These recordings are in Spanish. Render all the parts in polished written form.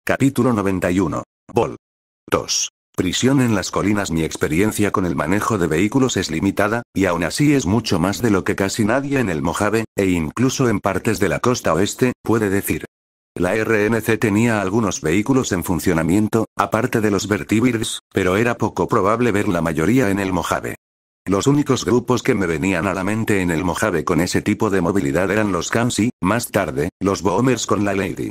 Capítulo 91. Vol. 2. Prisión en las colinas. Mi experiencia con el manejo de vehículos es limitada, y aún así es mucho más de lo que casi nadie en el Mojave, e incluso en partes de la costa oeste, puede decir. La RNC tenía algunos vehículos en funcionamiento, aparte de los Vertibirds, pero era poco probable ver la mayoría en el Mojave. Los únicos grupos que me venían a la mente en el Mojave con ese tipo de movilidad eran los Cans y, más tarde, los Boomers con la Lady.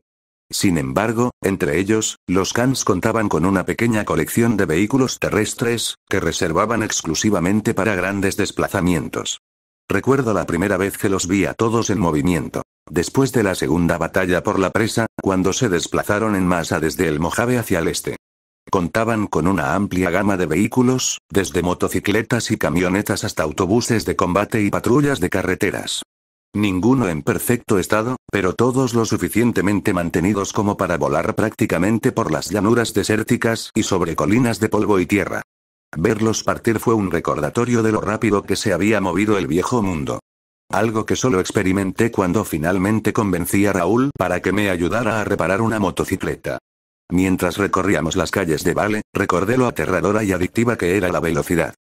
Sin embargo, entre ellos, los Cans contaban con una pequeña colección de vehículos terrestres, que reservaban exclusivamente para grandes desplazamientos. Recuerdo la primera vez que los vi a todos en movimiento. Después de la segunda batalla por la presa, cuando se desplazaron en masa desde el Mojave hacia el este. Contaban con una amplia gama de vehículos, desde motocicletas y camionetas hasta autobuses de combate y patrullas de carreteras. Ninguno en perfecto estado, pero todos lo suficientemente mantenidos como para volar prácticamente por las llanuras desérticas y sobre colinas de polvo y tierra. Verlos partir fue un recordatorio de lo rápido que se había movido el viejo mundo. Algo que solo experimenté cuando finalmente convencí a Raúl para que me ayudara a reparar una motocicleta. Mientras recorríamos las calles de Vale, recordé lo aterradora y adictiva que era la velocidad.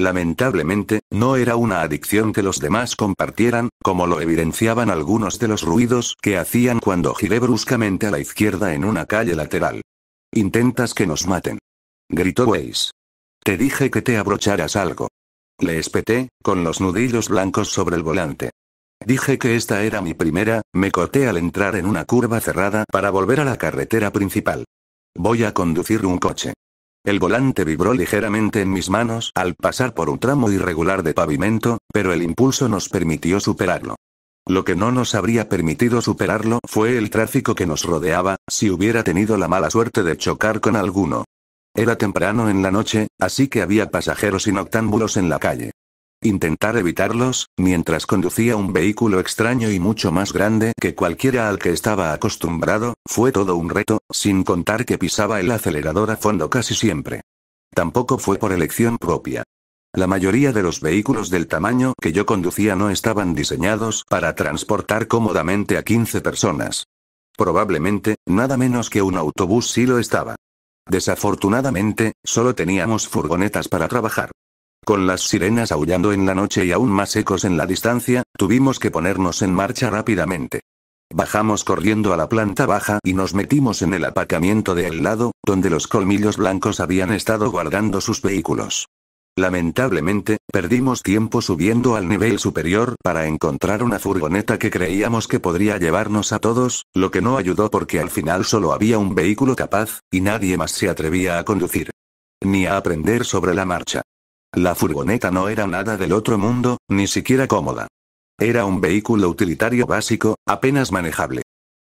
Lamentablemente, no era una adicción que los demás compartieran, como lo evidenciaban algunos de los ruidos que hacían cuando giré bruscamente a la izquierda en una calle lateral. «Intentas que nos maten», gritó Weiss. «Te dije que te abrocharas algo». Le espeté, con los nudillos blancos sobre el volante. Dije que esta era mi primera, me corté al entrar en una curva cerrada para volver a la carretera principal. «Voy a conducir un coche». El volante vibró ligeramente en mis manos al pasar por un tramo irregular de pavimento, pero el impulso nos permitió superarlo. Lo que no nos habría permitido superarlo fue el tráfico que nos rodeaba, si hubiera tenido la mala suerte de chocar con alguno. Era temprano en la noche, así que había pasajeros y noctámbulos en la calle. Intentar evitarlos, mientras conducía un vehículo extraño y mucho más grande que cualquiera al que estaba acostumbrado, fue todo un reto, sin contar que pisaba el acelerador a fondo casi siempre. Tampoco fue por elección propia. La mayoría de los vehículos del tamaño que yo conducía no estaban diseñados para transportar cómodamente a 15 personas. Probablemente, nada menos que un autobús sí lo estaba. Desafortunadamente, solo teníamos furgonetas para trabajar. Con las sirenas aullando en la noche y aún más ecos en la distancia, tuvimos que ponernos en marcha rápidamente. Bajamos corriendo a la planta baja y nos metimos en el aparcamiento de al lado, donde los colmillos blancos habían estado guardando sus vehículos. Lamentablemente, perdimos tiempo subiendo al nivel superior para encontrar una furgoneta que creíamos que podría llevarnos a todos, lo que no ayudó porque al final solo había un vehículo capaz, y nadie más se atrevía a conducir. Ni a aprender sobre la marcha. La furgoneta no era nada del otro mundo, ni siquiera cómoda. Era un vehículo utilitario básico, apenas manejable.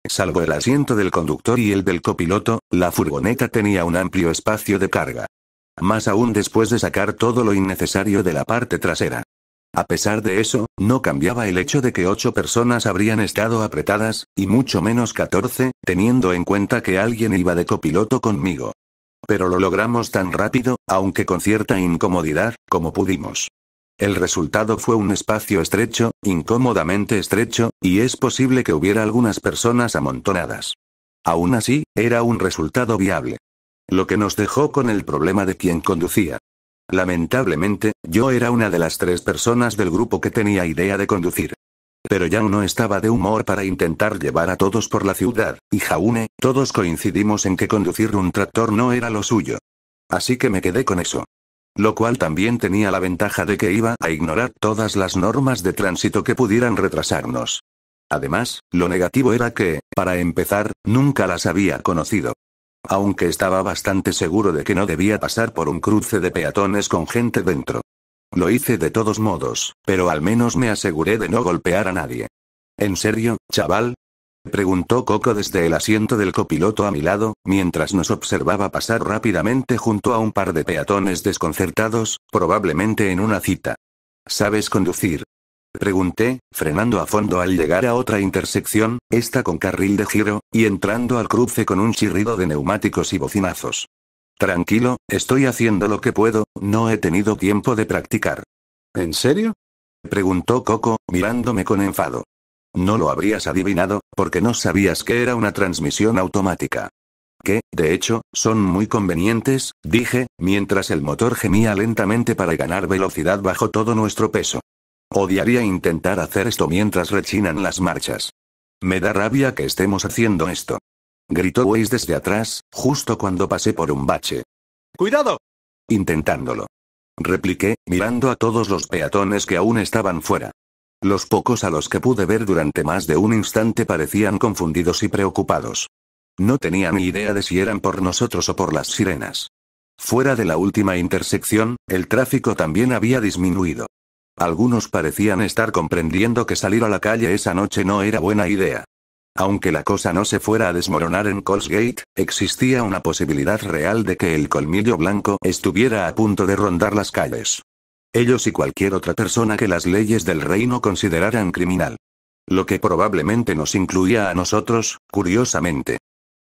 Salvo el asiento del conductor y el del copiloto, la furgoneta tenía un amplio espacio de carga. Más aún después de sacar todo lo innecesario de la parte trasera. A pesar de eso, no cambiaba el hecho de que 8 personas habrían estado apretadas, y mucho menos 14, teniendo en cuenta que alguien iba de copiloto conmigo. Pero lo logramos tan rápido, aunque con cierta incomodidad, como pudimos. El resultado fue un espacio estrecho, incómodamente estrecho, y es posible que hubiera algunas personas amontonadas. Aún así, era un resultado viable. Lo que nos dejó con el problema de quién conducía. Lamentablemente, yo era una de las 3 personas del grupo que tenía idea de conducir. Pero Yang no estaba de humor para intentar llevar a todos por la ciudad, y Jaune, todos coincidimos en que conducir un tractor no era lo suyo. Así que me quedé con eso. Lo cual también tenía la ventaja de que iba a ignorar todas las normas de tránsito que pudieran retrasarnos. Además, lo negativo era que, para empezar, nunca las había conocido. Aunque estaba bastante seguro de que no debía pasar por un cruce de peatones con gente dentro. Lo hice de todos modos, pero al menos me aseguré de no golpear a nadie. ¿En serio, chaval? Preguntó Coco desde el asiento del copiloto a mi lado, mientras nos observaba pasar rápidamente junto a un par de peatones desconcertados, probablemente en una cita. ¿Sabes conducir? Pregunté, frenando a fondo al llegar a otra intersección, esta con carril de giro, y entrando al cruce con un chirrido de neumáticos y bocinazos. Tranquilo, estoy haciendo lo que puedo, no he tenido tiempo de practicar. ¿En serio? Preguntó Coco, mirándome con enfado. No lo habrías adivinado, porque no sabías que era una transmisión automática. Que, de hecho, son muy convenientes, dije, mientras el motor gemía lentamente para ganar velocidad bajo todo nuestro peso. Odiaría intentar hacer esto mientras rechinan las marchas. Me da rabia que estemos haciendo esto. Gritó Weiss desde atrás, justo cuando pasé por un bache. ¡Cuidado! Intentándolo. Repliqué, mirando a todos los peatones que aún estaban fuera. Los pocos a los que pude ver durante más de un instante parecían confundidos y preocupados. No tenía ni idea de si eran por nosotros o por las sirenas. Fuera de la última intersección, el tráfico también había disminuido. Algunos parecían estar comprendiendo que salir a la calle esa noche no era buena idea. Aunque la cosa no se fuera a desmoronar en Colesgate, existía una posibilidad real de que el colmillo blanco estuviera a punto de rondar las calles. Ellos y cualquier otra persona que las leyes del reino consideraran criminal. Lo que probablemente nos incluía a nosotros, curiosamente.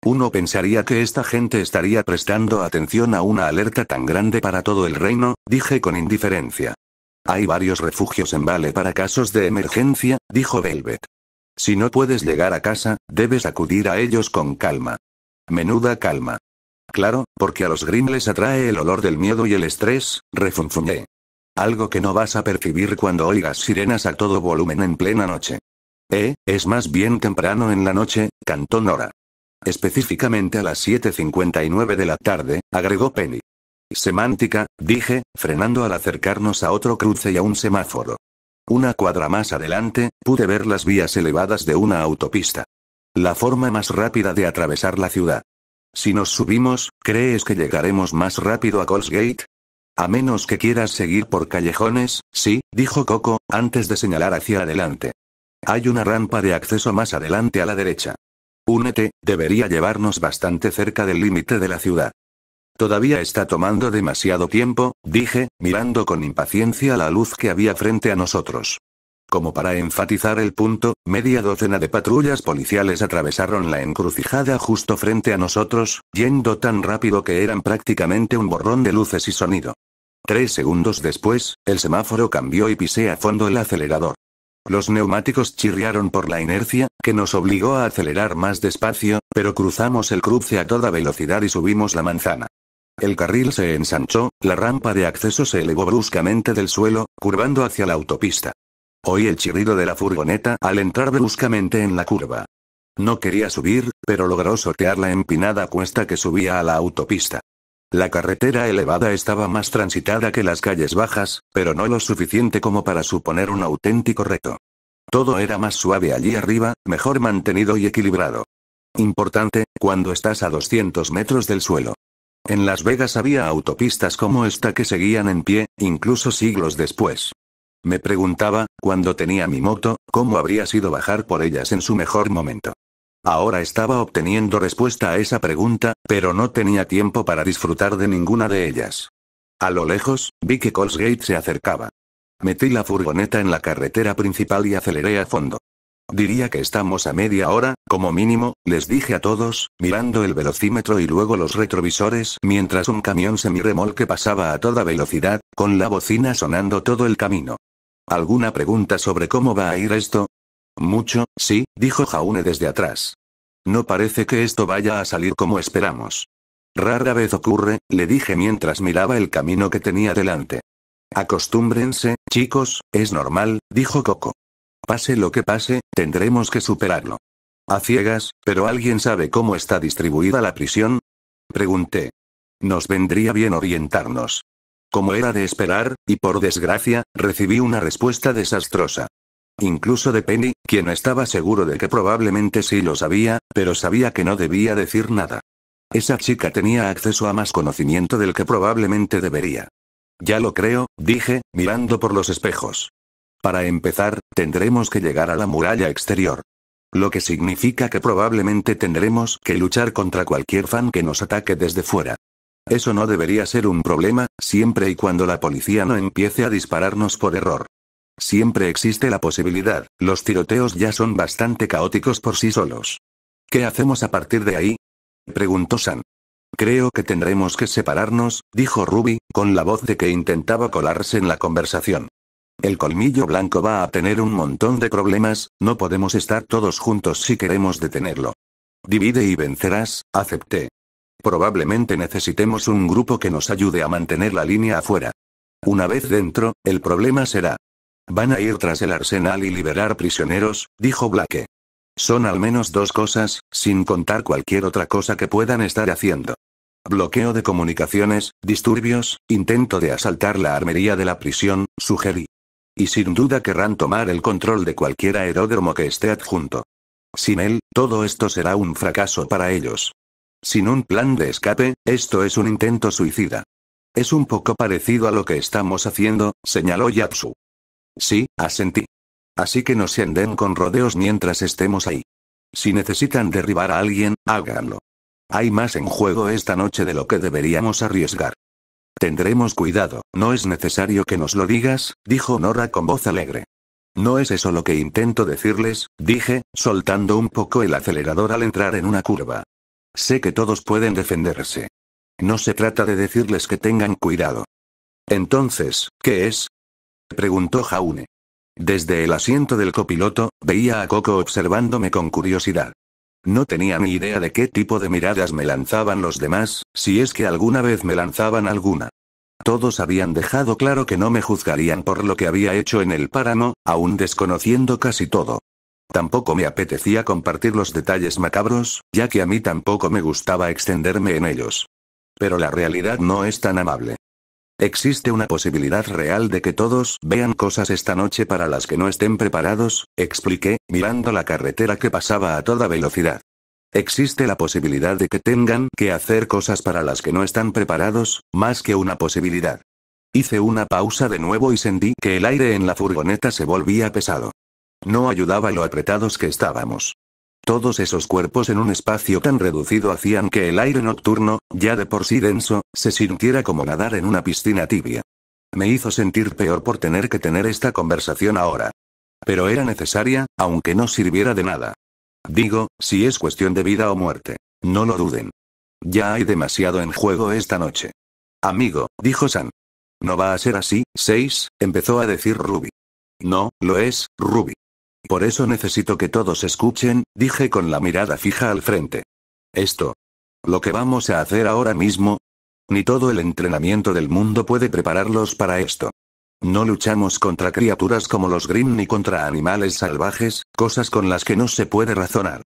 Uno pensaría que esta gente estaría prestando atención a una alerta tan grande para todo el reino, dije con indiferencia. Hay varios refugios en Vale para casos de emergencia, dijo Velvet. Si no puedes llegar a casa, debes acudir a ellos con calma. Menuda calma. Claro, porque a los Grimm les atrae el olor del miedo y el estrés, refunfuñé. Algo que no vas a percibir cuando oigas sirenas a todo volumen en plena noche. Es más bien temprano en la noche, cantó Nora. Específicamente a las 7:59 de la tarde, agregó Penny. Semántica, dije, frenando al acercarnos a otro cruce y a un semáforo. Una cuadra más adelante, pude ver las vías elevadas de una autopista. La forma más rápida de atravesar la ciudad. Si nos subimos, ¿crees que llegaremos más rápido a Colesgate? A menos que quieras seguir por callejones, sí, dijo Coco, antes de señalar hacia adelante. Hay una rampa de acceso más adelante a la derecha. Únete, debería llevarnos bastante cerca del límite de la ciudad. Todavía está tomando demasiado tiempo, dije, mirando con impaciencia la luz que había frente a nosotros. Como para enfatizar el punto, media docena de patrullas policiales atravesaron la encrucijada justo frente a nosotros, yendo tan rápido que eran prácticamente un borrón de luces y sonido. 3 segundos después, el semáforo cambió y pisé a fondo el acelerador. Los neumáticos chirriaron por la inercia, que nos obligó a acelerar más despacio, pero cruzamos el cruce a toda velocidad y subimos la manzana. El carril se ensanchó, la rampa de acceso se elevó bruscamente del suelo, curvando hacia la autopista. Oí el chirrido de la furgoneta al entrar bruscamente en la curva. No quería subir, pero logró sortear la empinada cuesta que subía a la autopista. La carretera elevada estaba más transitada que las calles bajas, pero no lo suficiente como para suponer un auténtico reto. Todo era más suave allí arriba, mejor mantenido y equilibrado. Importante, cuando estás a 200 metros del suelo. En Las Vegas había autopistas como esta que seguían en pie, incluso siglos después. Me preguntaba, cuando tenía mi moto, cómo habría sido bajar por ellas en su mejor momento. Ahora estaba obteniendo respuesta a esa pregunta, pero no tenía tiempo para disfrutar de ninguna de ellas. A lo lejos, vi que Colesgate se acercaba. Metí la furgoneta en la carretera principal y aceleré a fondo. Diría que estamos a media hora, como mínimo, les dije a todos, mirando el velocímetro y luego los retrovisores mientras un camión semirremolque pasaba a toda velocidad, con la bocina sonando todo el camino. ¿Alguna pregunta sobre cómo va a ir esto? Mucho, sí, dijo Jaune desde atrás. No parece que esto vaya a salir como esperamos. Rara vez ocurre, le dije mientras miraba el camino que tenía delante. Acostúmbrense, chicos, es normal, dijo Coco. Pase lo que pase, tendremos que superarlo. A ciegas, ¿pero alguien sabe cómo está distribuida la prisión? Pregunté. Nos vendría bien orientarnos. Como era de esperar, y por desgracia, recibí una respuesta desastrosa. Incluso de Penny, quien estaba seguro de que probablemente sí lo sabía, pero sabía que no debía decir nada. Esa chica tenía acceso a más conocimiento del que probablemente debería. Ya lo creo, dije, mirando por los espejos. Para empezar, tendremos que llegar a la muralla exterior. Lo que significa que probablemente tendremos que luchar contra cualquier fan que nos ataque desde fuera. Eso no debería ser un problema, siempre y cuando la policía no empiece a dispararnos por error. Siempre existe la posibilidad, los tiroteos ya son bastante caóticos por sí solos. ¿Qué hacemos a partir de ahí? Preguntó Sam. Creo que tendremos que separarnos, dijo Ruby, con la voz de que intentaba colarse en la conversación. El colmillo blanco va a tener un montón de problemas, no podemos estar todos juntos si queremos detenerlo. Divide y vencerás, acepté. Probablemente necesitemos un grupo que nos ayude a mantener la línea afuera. Una vez dentro, el problema será. Van a ir tras el arsenal y liberar prisioneros, dijo Blake. Son al menos dos cosas, sin contar cualquier otra cosa que puedan estar haciendo. Bloqueo de comunicaciones, disturbios, intento de asaltar la armería de la prisión, sugerí. Y sin duda querrán tomar el control de cualquier aeródromo que esté adjunto. Sin él, todo esto será un fracaso para ellos. Sin un plan de escape, esto es un intento suicida. Es un poco parecido a lo que estamos haciendo, señaló Yapsu. Sí, asentí. Así que no se anden con rodeos mientras estemos ahí. Si necesitan derribar a alguien, háganlo. Hay más en juego esta noche de lo que deberíamos arriesgar. Tendremos cuidado, no es necesario que nos lo digas, dijo Nora con voz alegre. No es eso lo que intento decirles, dije, soltando un poco el acelerador al entrar en una curva. Sé que todos pueden defenderse. No se trata de decirles que tengan cuidado. Entonces, ¿qué es? Preguntó Jaune. Desde el asiento del copiloto, veía a Coco observándome con curiosidad. No tenía ni idea de qué tipo de miradas me lanzaban los demás, si es que alguna vez me lanzaban alguna. Todos habían dejado claro que no me juzgarían por lo que había hecho en el páramo, aún desconociendo casi todo. Tampoco me apetecía compartir los detalles macabros, ya que a mí tampoco me gustaba extenderme en ellos. Pero la realidad no es tan amable. Existe una posibilidad real de que todos vean cosas esta noche para las que no estén preparados, expliqué, mirando la carretera que pasaba a toda velocidad. Existe la posibilidad de que tengan que hacer cosas para las que no están preparados, más que una posibilidad. Hice una pausa de nuevo y sentí que el aire en la furgoneta se volvía pesado. No ayudaba lo apretados que estábamos. Todos esos cuerpos en un espacio tan reducido hacían que el aire nocturno, ya de por sí denso, se sintiera como nadar en una piscina tibia. Me hizo sentir peor por tener que tener esta conversación ahora. Pero era necesaria, aunque no sirviera de nada. Digo, si es cuestión de vida o muerte. No lo duden. Ya hay demasiado en juego esta noche. Amigo, dijo San. No va a ser así, 6, empezó a decir Ruby. No, lo es, Ruby. Por eso necesito que todos escuchen, dije con la mirada fija al frente. Esto. Lo que vamos a hacer ahora mismo. Ni todo el entrenamiento del mundo puede prepararlos para esto. No luchamos contra criaturas como los Grimm ni contra animales salvajes, cosas con las que no se puede razonar.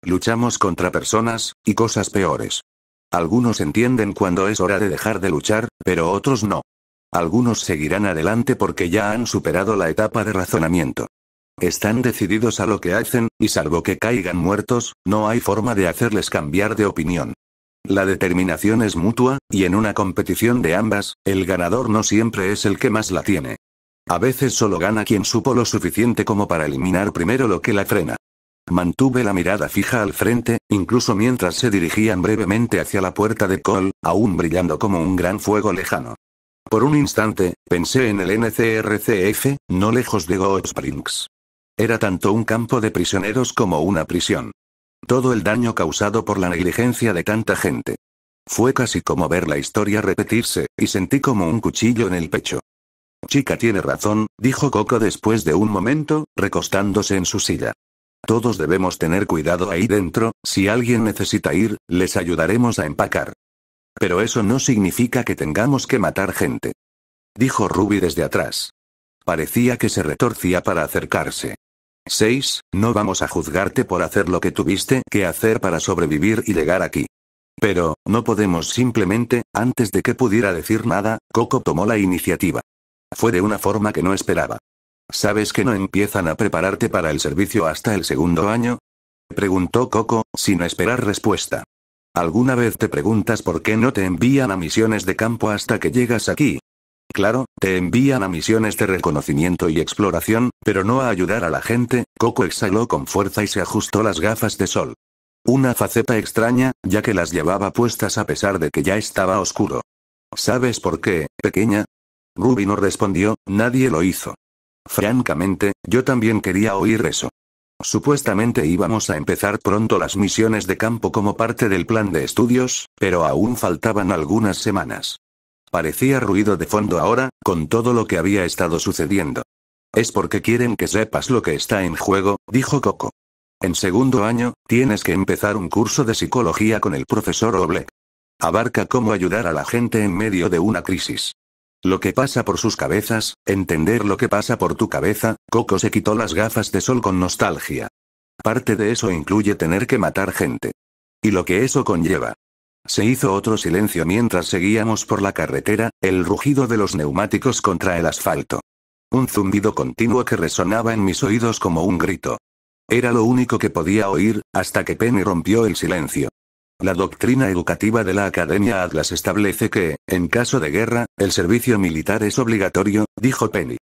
Luchamos contra personas, y cosas peores. Algunos entienden cuando es hora de dejar de luchar, pero otros no. Algunos seguirán adelante porque ya han superado la etapa de razonamiento. Están decididos a lo que hacen, y salvo que caigan muertos, no hay forma de hacerles cambiar de opinión. La determinación es mutua, y en una competición de ambas, el ganador no siempre es el que más la tiene. A veces solo gana quien supo lo suficiente como para eliminar primero lo que la frena. Mantuve la mirada fija al frente, incluso mientras se dirigían brevemente hacia la puerta de Cole, aún brillando como un gran fuego lejano. Por un instante, pensé en el NCRCF, no lejos de Goat Springs. Era tanto un campo de prisioneros como una prisión. Todo el daño causado por la negligencia de tanta gente. Fue casi como ver la historia repetirse, y sentí como un cuchillo en el pecho. Chica tiene razón, dijo Coco después de un momento, recostándose en su silla. Todos debemos tener cuidado ahí dentro, si alguien necesita ir, les ayudaremos a empacar. Pero eso no significa que tengamos que matar gente. Dijo Ruby desde atrás. Parecía que se retorcía para acercarse. 6, no vamos a juzgarte por hacer lo que tuviste que hacer para sobrevivir y llegar aquí. Pero, no podemos simplemente, antes de que pudiera decir nada, Coco tomó la iniciativa. Fue de una forma que no esperaba. ¿Sabes que no empiezan a prepararte para el servicio hasta el segundo año? Preguntó Coco, sin esperar respuesta. ¿Alguna vez te preguntas por qué no te envían a misiones de campo hasta que llegas aquí? Claro, te envían a misiones de reconocimiento y exploración, pero no a ayudar a la gente. Coco exhaló con fuerza y se ajustó las gafas de sol. Una faceta extraña, ya que las llevaba puestas a pesar de que ya estaba oscuro. ¿Sabes por qué, pequeña? Ruby no respondió, nadie lo hizo. Francamente, yo también quería oír eso. Supuestamente íbamos a empezar pronto las misiones de campo como parte del plan de estudios, pero aún faltaban algunas semanas. Parecía ruido de fondo ahora, con todo lo que había estado sucediendo. Es porque quieren que sepas lo que está en juego, dijo Coco. En segundo año, tienes que empezar un curso de psicología con el profesor Oblek. Abarca cómo ayudar a la gente en medio de una crisis. Lo que pasa por sus cabezas, entender lo que pasa por tu cabeza. Coco se quitó las gafas de sol con nostalgia. Parte de eso incluye tener que matar gente. Y lo que eso conlleva. Se hizo otro silencio mientras seguíamos por la carretera, el rugido de los neumáticos contra el asfalto. Un zumbido continuo que resonaba en mis oídos como un grito. Era lo único que podía oír, hasta que Penny rompió el silencio. La doctrina educativa de la Academia Atlas establece que, en caso de guerra, el servicio militar es obligatorio, dijo Penny.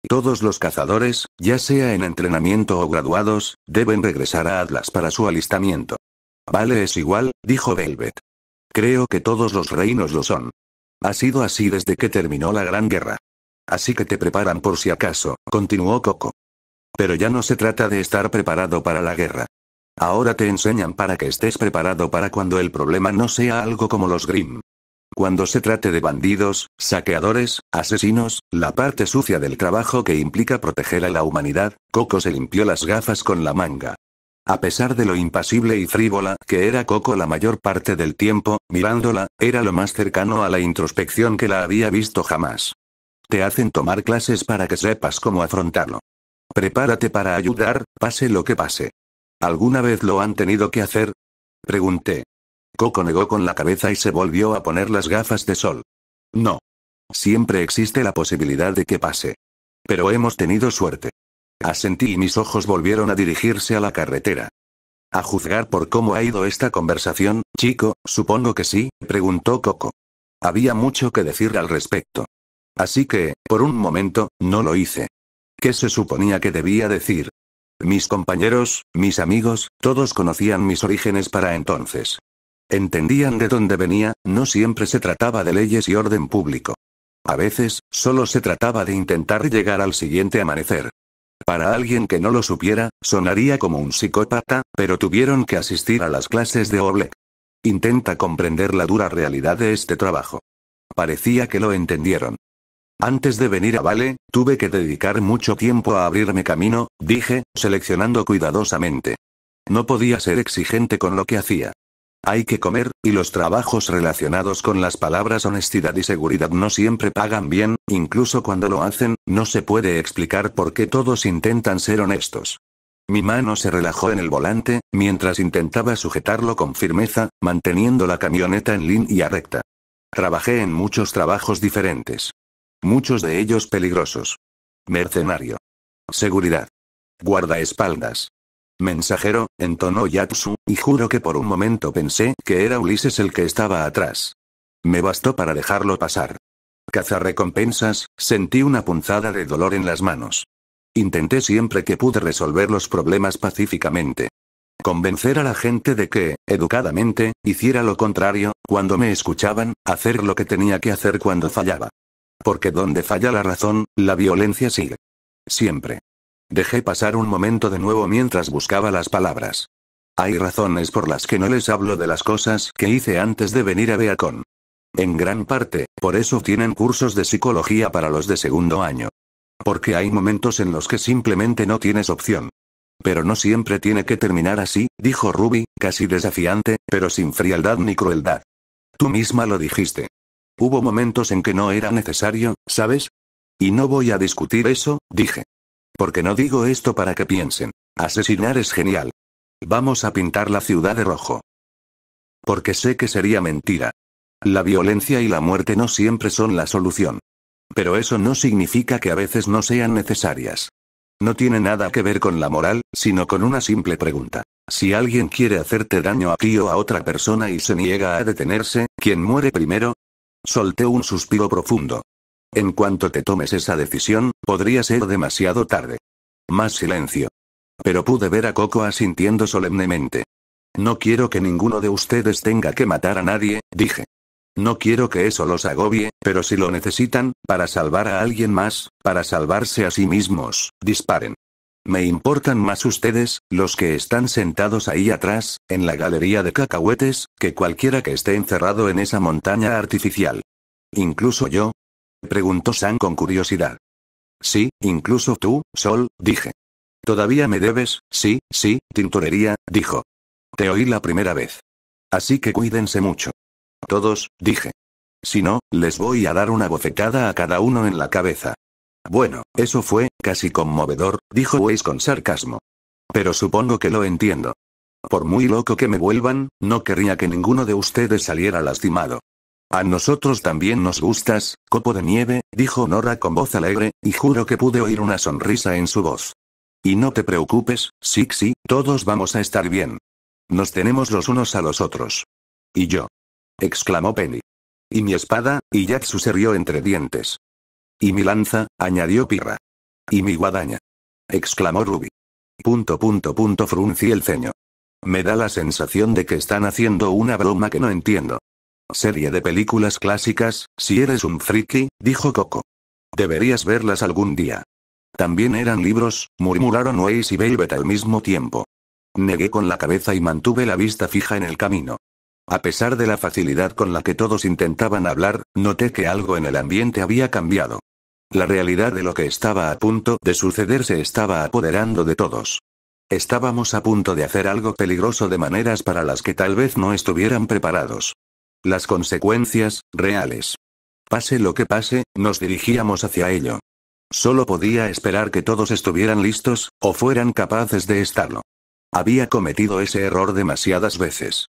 Todos los cazadores, ya sea en entrenamiento o graduados, deben regresar a Atlas para su alistamiento. Vale, es igual, dijo Velvet. Creo que todos los reinos lo son. Ha sido así desde que terminó la Gran Guerra. Así que te preparan por si acaso, continuó Coco. Pero ya no se trata de estar preparado para la guerra. Ahora te enseñan para que estés preparado para cuando el problema no sea algo como los Grimm. Cuando se trate de bandidos, saqueadores, asesinos, la parte sucia del trabajo que implica proteger a la humanidad. Coco se limpió las gafas con la manga. A pesar de lo impasible y frívola que era Coco la mayor parte del tiempo, mirándola, era lo más cercano a la introspección que la había visto jamás. Te hacen tomar clases para que sepas cómo afrontarlo. Prepárate para ayudar, pase lo que pase. ¿Alguna vez lo han tenido que hacer? Pregunté. Coco negó con la cabeza y se volvió a poner las gafas de sol. No. Siempre existe la posibilidad de que pase. Pero hemos tenido suerte. Asentí y mis ojos volvieron a dirigirse a la carretera. A juzgar por cómo ha ido esta conversación, chico, supongo que sí, preguntó Coco. Había mucho que decir al respecto. Así que, por un momento, no lo hice. ¿Qué se suponía que debía decir? Mis compañeros, mis amigos, todos conocían mis orígenes para entonces. Entendían de dónde venía, no siempre se trataba de leyes y orden público. A veces, solo se trataba de intentar llegar al siguiente amanecer. Para alguien que no lo supiera, sonaría como un psicópata, pero tuvieron que asistir a las clases de Oblek. Intenta comprender la dura realidad de este trabajo. Parecía que lo entendieron. Antes de venir a Vale, tuve que dedicar mucho tiempo a abrirme camino, dije, seleccionando cuidadosamente. No podía ser exigente con lo que hacía. Hay que comer, y los trabajos relacionados con las palabras honestidad y seguridad no siempre pagan bien, incluso cuando lo hacen, no se puede explicar por qué todos intentan ser honestos. Mi mano se relajó en el volante, mientras intentaba sujetarlo con firmeza, manteniendo la camioneta en línea recta. Trabajé en muchos trabajos diferentes. Muchos de ellos peligrosos. Mercenario. Seguridad. Guardaespaldas. Mensajero, entonó Yatsu, y juro que por un momento pensé que era Ulises el que estaba atrás. Me bastó para dejarlo pasar. Cazarrecompensas, sentí una punzada de dolor en las manos. Intenté siempre que pude resolver los problemas pacíficamente. Convencer a la gente de que, educadamente, hiciera lo contrario, cuando me escuchaban, hacer lo que tenía que hacer cuando fallaba. Porque donde falla la razón, la violencia sigue. Siempre. Dejé pasar un momento de nuevo mientras buscaba las palabras. Hay razones por las que no les hablo de las cosas que hice antes de venir a Beacon. En gran parte, por eso tienen cursos de psicología para los de segundo año. Porque hay momentos en los que simplemente no tienes opción. Pero no siempre tiene que terminar así, dijo Ruby, casi desafiante, pero sin frialdad ni crueldad. Tú misma lo dijiste. Hubo momentos en que no era necesario, ¿sabes? Y no voy a discutir eso, dije. Porque no digo esto para que piensen. Asesinar es genial. Vamos a pintar la ciudad de rojo. Porque sé que sería mentira. La violencia y la muerte no siempre son la solución. Pero eso no significa que a veces no sean necesarias. No tiene nada que ver con la moral, sino con una simple pregunta. Si alguien quiere hacerte daño a ti o a otra persona y se niega a detenerse, ¿quién muere primero? Solté un suspiro profundo. En cuanto te tomes esa decisión, podría ser demasiado tarde. Más silencio. Pero pude ver a Coco asintiendo solemnemente. No quiero que ninguno de ustedes tenga que matar a nadie, dije. No quiero que eso los agobie, pero si lo necesitan, para salvar a alguien más, para salvarse a sí mismos, disparen. Me importan más ustedes, los que están sentados ahí atrás, en la galería de cacahuetes, que cualquiera que esté encerrado en esa montaña artificial. ¿Incluso yo? Preguntó Sam con curiosidad. Sí, incluso tú, Sol, dije. Todavía me debes, sí, tintorería, dijo. Te oí la primera vez. Así que cuídense mucho. Todos, dije. Si no, les voy a dar una bofetada a cada uno en la cabeza. Bueno, eso fue, casi conmovedor, dijo Weiss con sarcasmo. Pero supongo que lo entiendo. Por muy loco que me vuelvan, no querría que ninguno de ustedes saliera lastimado. A nosotros también nos gustas, copo de nieve, dijo Nora con voz alegre, y juro que pude oír una sonrisa en su voz. Y no te preocupes, Sixie, todos vamos a estar bien. Nos tenemos los unos a los otros. Y yo. Exclamó Penny. Y mi espada, y Yatsu se rió entre dientes. Y mi lanza, añadió Pirra. Y mi guadaña. Exclamó Ruby. Fruncí el ceño. Me da la sensación de que están haciendo una broma que no entiendo. Serie de películas clásicas, si eres un friki, dijo Coco. Deberías verlas algún día. También eran libros, murmuraron Weiss y Velvet al mismo tiempo. Negué con la cabeza y mantuve la vista fija en el camino. A pesar de la facilidad con la que todos intentaban hablar, noté que algo en el ambiente había cambiado. La realidad de lo que estaba a punto de suceder se estaba apoderando de todos. Estábamos a punto de hacer algo peligroso de maneras para las que tal vez no estuvieran preparados. Las consecuencias, reales. Pase lo que pase, nos dirigíamos hacia ello. Solo podía esperar que todos estuvieran listos, o fueran capaces de estarlo. Había cometido ese error demasiadas veces.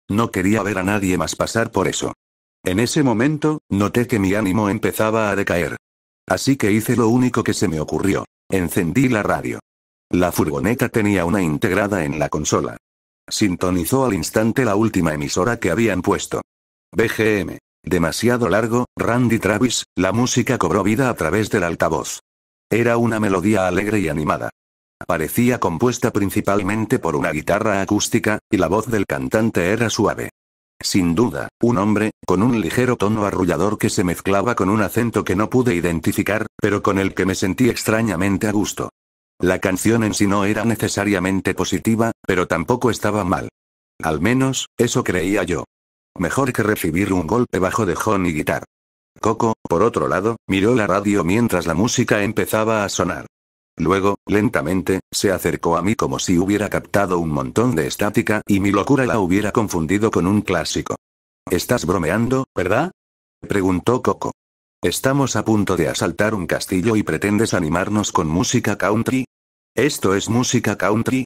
No quería ver a nadie más pasar por eso. En ese momento, noté que mi ánimo empezaba a decaer. Así que hice lo único que se me ocurrió. Encendí la radio. La furgoneta tenía una integrada en la consola. Sintonizó al instante la última emisora que habían puesto. BGM. Demasiado largo, Randy Travis, la música cobró vida a través del altavoz. Era una melodía alegre y animada. Parecía compuesta principalmente por una guitarra acústica, y la voz del cantante era suave. Sin duda, un hombre, con un ligero tono arrullador que se mezclaba con un acento que no pude identificar, pero con el que me sentí extrañamente a gusto. La canción en sí no era necesariamente positiva, pero tampoco estaba mal. Al menos, eso creía yo. Mejor que recibir un golpe bajo de Honey Guitar. Coco, por otro lado, miró la radio mientras la música empezaba a sonar. Luego, lentamente, se acercó a mí como si hubiera captado un montón de estática y mi locura la hubiera confundido con un clásico. ¿Estás bromeando, verdad?, preguntó Coco. ¿Estamos a punto de asaltar un castillo y pretendes animarnos con música country? ¿Esto es música country?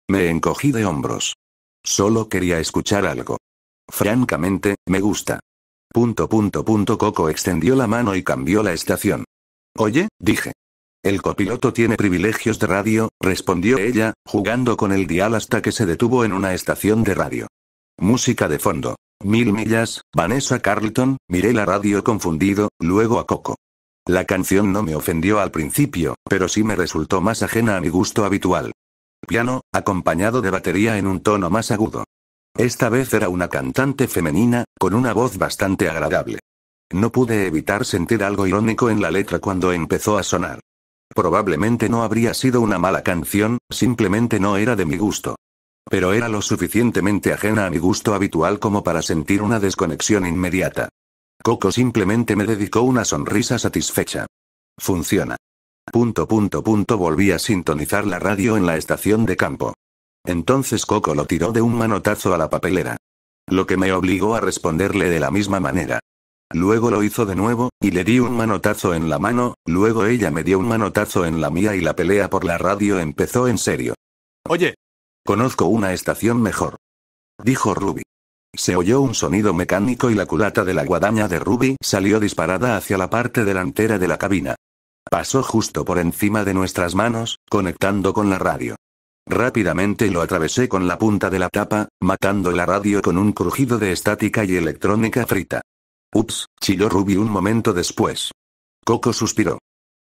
Me encogí de hombros. Solo quería escuchar algo. Francamente, me gusta. Coco extendió la mano y cambió la estación. Oye, dije. El copiloto tiene privilegios de radio, respondió ella, jugando con el dial hasta que se detuvo en una estación de radio. Música de fondo. 1000 millas, Vanessa Carlton, miré la radio confundido, luego a Coco. La canción no me ofendió al principio, pero sí me resultó más ajena a mi gusto habitual. Piano, acompañado de batería en un tono más agudo. Esta vez era una cantante femenina, con una voz bastante agradable. No pude evitar sentir algo irónico en la letra cuando empezó a sonar. Probablemente no habría sido una mala canción, simplemente no era de mi gusto. Pero era lo suficientemente ajena a mi gusto habitual como para sentir una desconexión inmediata. Coco simplemente me dedicó una sonrisa satisfecha. Funciona. Volví a sintonizar la radio en la estación de campo. Entonces Coco lo tiró de un manotazo a la papelera. Lo que me obligó a responderle de la misma manera. Luego lo hizo de nuevo, y le di un manotazo en la mano, luego ella me dio un manotazo en la mía y la pelea por la radio empezó en serio. Oye. Conozco una estación mejor. Dijo Ruby. Se oyó un sonido mecánico y la culata de la guadaña de Ruby salió disparada hacia la parte delantera de la cabina. Pasó justo por encima de nuestras manos, conectando con la radio. Rápidamente lo atravesé con la punta de la tapa, matando la radio con un crujido de estática y electrónica frita. Ups, chilló Ruby un momento después. Coco suspiró.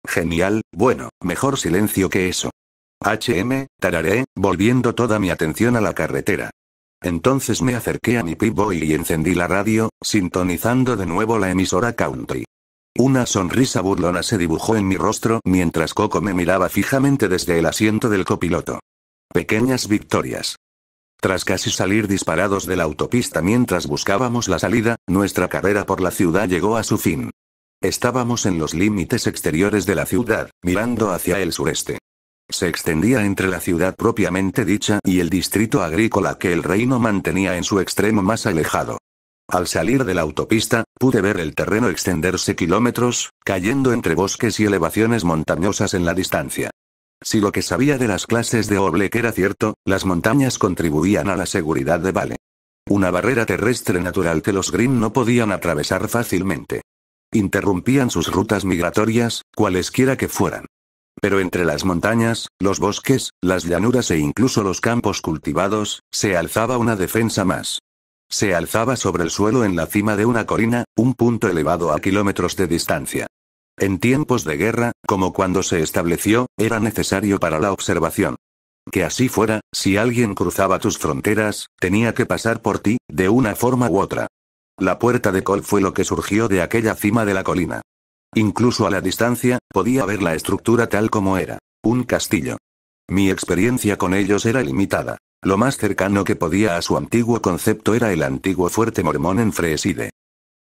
Genial, bueno, mejor silencio que eso. Tararé, volviendo toda mi atención a la carretera. Entonces me acerqué a mi Pip-Boy y encendí la radio, sintonizando de nuevo la emisora country. Una sonrisa burlona se dibujó en mi rostro mientras Coco me miraba fijamente desde el asiento del copiloto. Pequeñas victorias. Tras casi salir disparados de la autopista mientras buscábamos la salida, nuestra carrera por la ciudad llegó a su fin. Estábamos en los límites exteriores de la ciudad, mirando hacia el sureste. Se extendía entre la ciudad propiamente dicha y el distrito agrícola que el reino mantenía en su extremo más alejado. Al salir de la autopista, pude ver el terreno extenderse kilómetros, cayendo entre bosques y elevaciones montañosas en la distancia. Si lo que sabía de las clases de Oblek era cierto, las montañas contribuían a la seguridad de Vale. Una barrera terrestre natural que los Green no podían atravesar fácilmente. Interrumpían sus rutas migratorias, cualesquiera que fueran. Pero entre las montañas, los bosques, las llanuras e incluso los campos cultivados, se alzaba una defensa más. Se alzaba sobre el suelo en la cima de una colina, un punto elevado a kilómetros de distancia. En tiempos de guerra, como cuando se estableció, era necesario para la observación. Que así fuera, si alguien cruzaba tus fronteras, tenía que pasar por ti, de una forma u otra. La puerta de Cole fue lo que surgió de aquella cima de la colina. Incluso a la distancia, podía ver la estructura tal como era. Un castillo. Mi experiencia con ellos era limitada. Lo más cercano que podía a su antiguo concepto era el antiguo fuerte mormón en Freeside.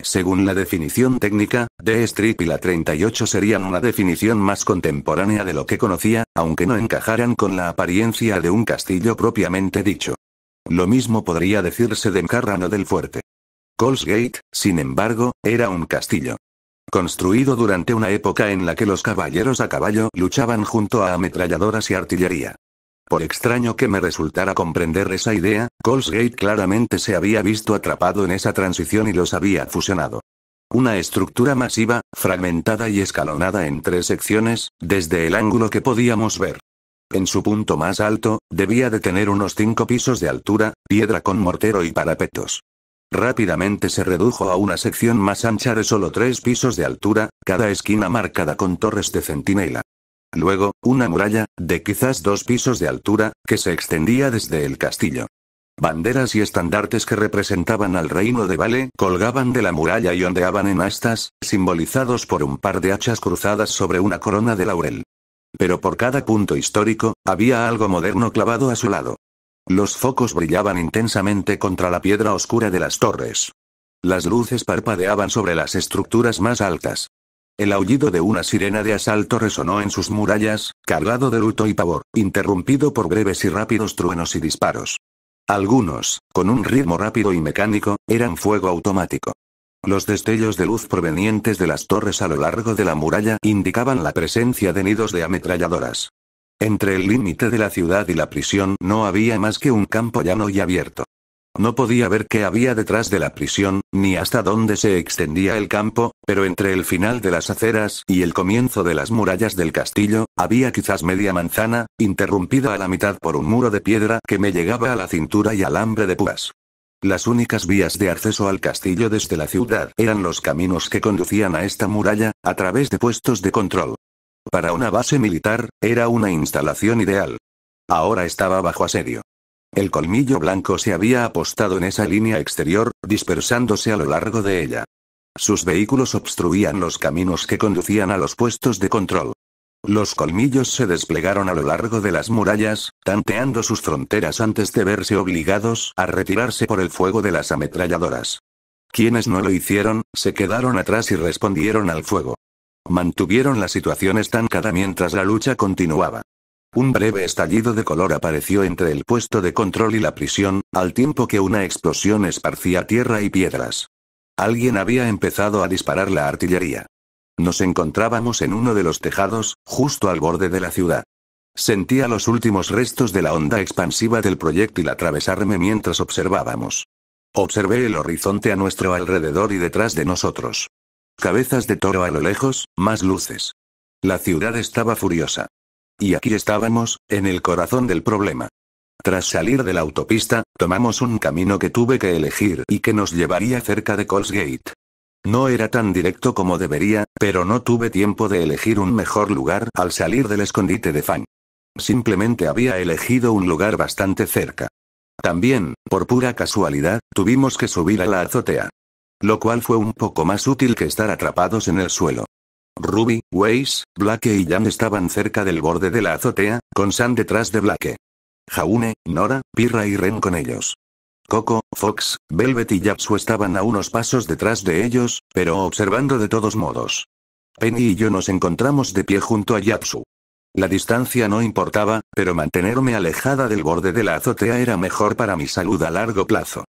Según la definición técnica, The Strip y la 38 serían una definición más contemporánea de lo que conocía, aunque no encajaran con la apariencia de un castillo propiamente dicho. Lo mismo podría decirse de Mcarran o del fuerte. Coles Gate, sin embargo, era un castillo. Construido durante una época en la que los caballeros a caballo luchaban junto a ametralladoras y artillería. Por extraño que me resultara comprender esa idea, Coles Gate claramente se había visto atrapado en esa transición y los había fusionado. Una estructura masiva, fragmentada y escalonada en 3 secciones, desde el ángulo que podíamos ver. En su punto más alto, debía de tener unos 5 pisos de altura, piedra con mortero y parapetos. Rápidamente se redujo a una sección más ancha de solo 3 pisos de altura, cada esquina marcada con torres de centinela. Luego, una muralla, de quizás 2 pisos de altura, que se extendía desde el castillo. Banderas y estandartes que representaban al reino de Vale colgaban de la muralla y ondeaban en astas, simbolizados por un par de hachas cruzadas sobre una corona de laurel. Pero por cada punto histórico, había algo moderno clavado a su lado. Los focos brillaban intensamente contra la piedra oscura de las torres. Las luces parpadeaban sobre las estructuras más altas. El aullido de una sirena de asalto resonó en sus murallas, cargado de luto y pavor, interrumpido por breves y rápidos truenos y disparos. Algunos, con un ritmo rápido y mecánico, eran fuego automático. Los destellos de luz provenientes de las torres a lo largo de la muralla indicaban la presencia de nidos de ametralladoras. Entre el límite de la ciudad y la prisión no había más que un campo llano y abierto. No podía ver qué había detrás de la prisión, ni hasta dónde se extendía el campo, pero entre el final de las aceras y el comienzo de las murallas del castillo, había quizás media manzana, interrumpida a la mitad por un muro de piedra que me llegaba a la cintura y alambre de púas. Las únicas vías de acceso al castillo desde la ciudad eran los caminos que conducían a esta muralla, a través de puestos de control. Para una base militar, era una instalación ideal. Ahora estaba bajo asedio. El colmillo blanco se había apostado en esa línea exterior, dispersándose a lo largo de ella. Sus vehículos obstruían los caminos que conducían a los puestos de control. Los colmillos se desplegaron a lo largo de las murallas, tanteando sus fronteras antes de verse obligados a retirarse por el fuego de las ametralladoras. Quienes no lo hicieron, se quedaron atrás y respondieron al fuego. Mantuvieron la situación estancada mientras la lucha continuaba. Un breve estallido de color apareció entre el puesto de control y la prisión, al tiempo que una explosión esparcía tierra y piedras. Alguien había empezado a disparar la artillería. Nos encontrábamos en uno de los tejados, justo al borde de la ciudad. Sentía los últimos restos de la onda expansiva del proyectil atravesarme mientras observábamos. Observé el horizonte a nuestro alrededor y detrás de nosotros. Cabezas de toro a lo lejos, más luces. La ciudad estaba furiosa. Y aquí estábamos, en el corazón del problema. Tras salir de la autopista, tomamos un camino que tuve que elegir y que nos llevaría cerca de Coles Gate. No era tan directo como debería, pero no tuve tiempo de elegir un mejor lugar al salir del escondite de Fang. Simplemente había elegido un lugar bastante cerca. También, por pura casualidad, tuvimos que subir a la azotea. Lo cual fue un poco más útil que estar atrapados en el suelo. Ruby, Weiss, Blake y Jan estaban cerca del borde de la azotea, con Sam detrás de Blake. Jaune, Nora, Pirra y Ren con ellos. Coco, Fox, Velvet y Yapsu estaban a unos pasos detrás de ellos, pero observando de todos modos. Penny y yo nos encontramos de pie junto a Yapsu. La distancia no importaba, pero mantenerme alejada del borde de la azotea era mejor para mi salud a largo plazo.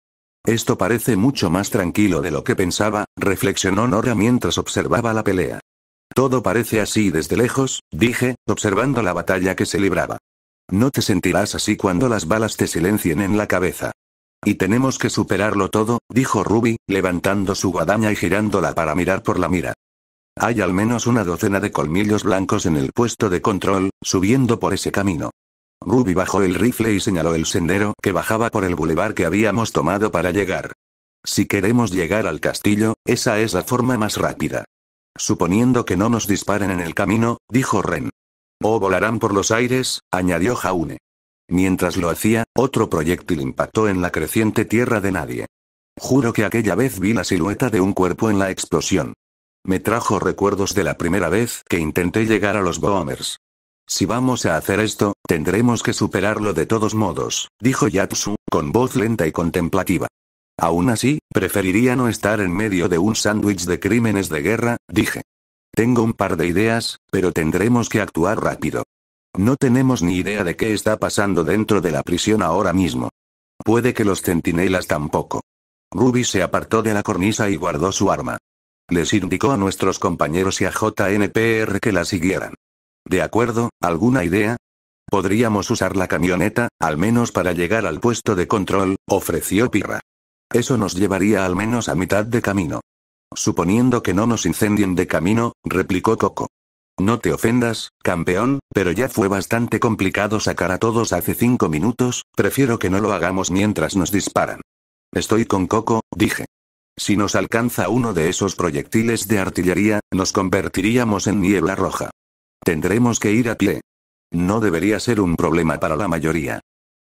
Esto parece mucho más tranquilo de lo que pensaba, reflexionó Nora mientras observaba la pelea. Todo parece así desde lejos, dije, observando la batalla que se libraba. No te sentirás así cuando las balas te silencien en la cabeza. Y tenemos que superarlo todo, dijo Ruby, levantando su guadaña y girándola para mirar por la mira. Hay al menos una docena de colmillos blancos en el puesto de control, subiendo por ese camino. Ruby bajó el rifle y señaló el sendero que bajaba por el bulevar que habíamos tomado para llegar. Si queremos llegar al castillo, esa es la forma más rápida. Suponiendo que no nos disparen en el camino, dijo Ren. O volarán por los aires, añadió Jaune. Mientras lo hacía, otro proyectil impactó en la creciente tierra de nadie. Juro que aquella vez vi la silueta de un cuerpo en la explosión. Me trajo recuerdos de la primera vez que intenté llegar a los bombers. Si vamos a hacer esto, tendremos que superarlo de todos modos, dijo Yatsu, con voz lenta y contemplativa. Aún así, preferiría no estar en medio de un sándwich de crímenes de guerra, dije. Tengo un par de ideas, pero tendremos que actuar rápido. No tenemos ni idea de qué está pasando dentro de la prisión ahora mismo. Puede que los centinelas tampoco. Ruby se apartó de la cornisa y guardó su arma. Les indicó a nuestros compañeros y a JNPR que la siguieran. ¿De acuerdo? ¿Alguna idea? Podríamos usar la camioneta, al menos para llegar al puesto de control, ofreció Pirra. Eso nos llevaría al menos a mitad de camino. Suponiendo que no nos incendien de camino, replicó Coco. No te ofendas, campeón, pero ya fue bastante complicado sacar a todos hace 5 minutos, prefiero que no lo hagamos mientras nos disparan. Estoy con Coco, dije. Si nos alcanza uno de esos proyectiles de artillería, nos convertiríamos en niebla roja. Tendremos que ir a pie. No debería ser un problema para la mayoría.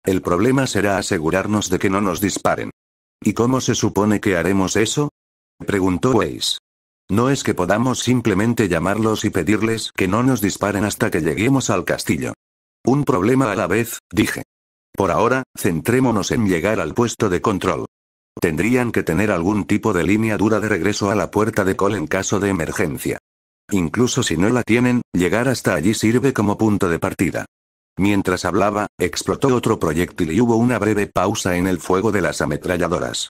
El problema será asegurarnos de que no nos disparen. ¿Y cómo se supone que haremos eso? Preguntó Weiss. No es que podamos simplemente llamarlos y pedirles que no nos disparen hasta que lleguemos al castillo. Un problema a la vez, dije. Por ahora, centrémonos en llegar al puesto de control. Tendrían que tener algún tipo de línea dura de regreso a la puerta de Cole en caso de emergencia. Incluso si no la tienen, llegar hasta allí sirve como punto de partida. Mientras hablaba, explotó otro proyectil y hubo una breve pausa en el fuego de las ametralladoras.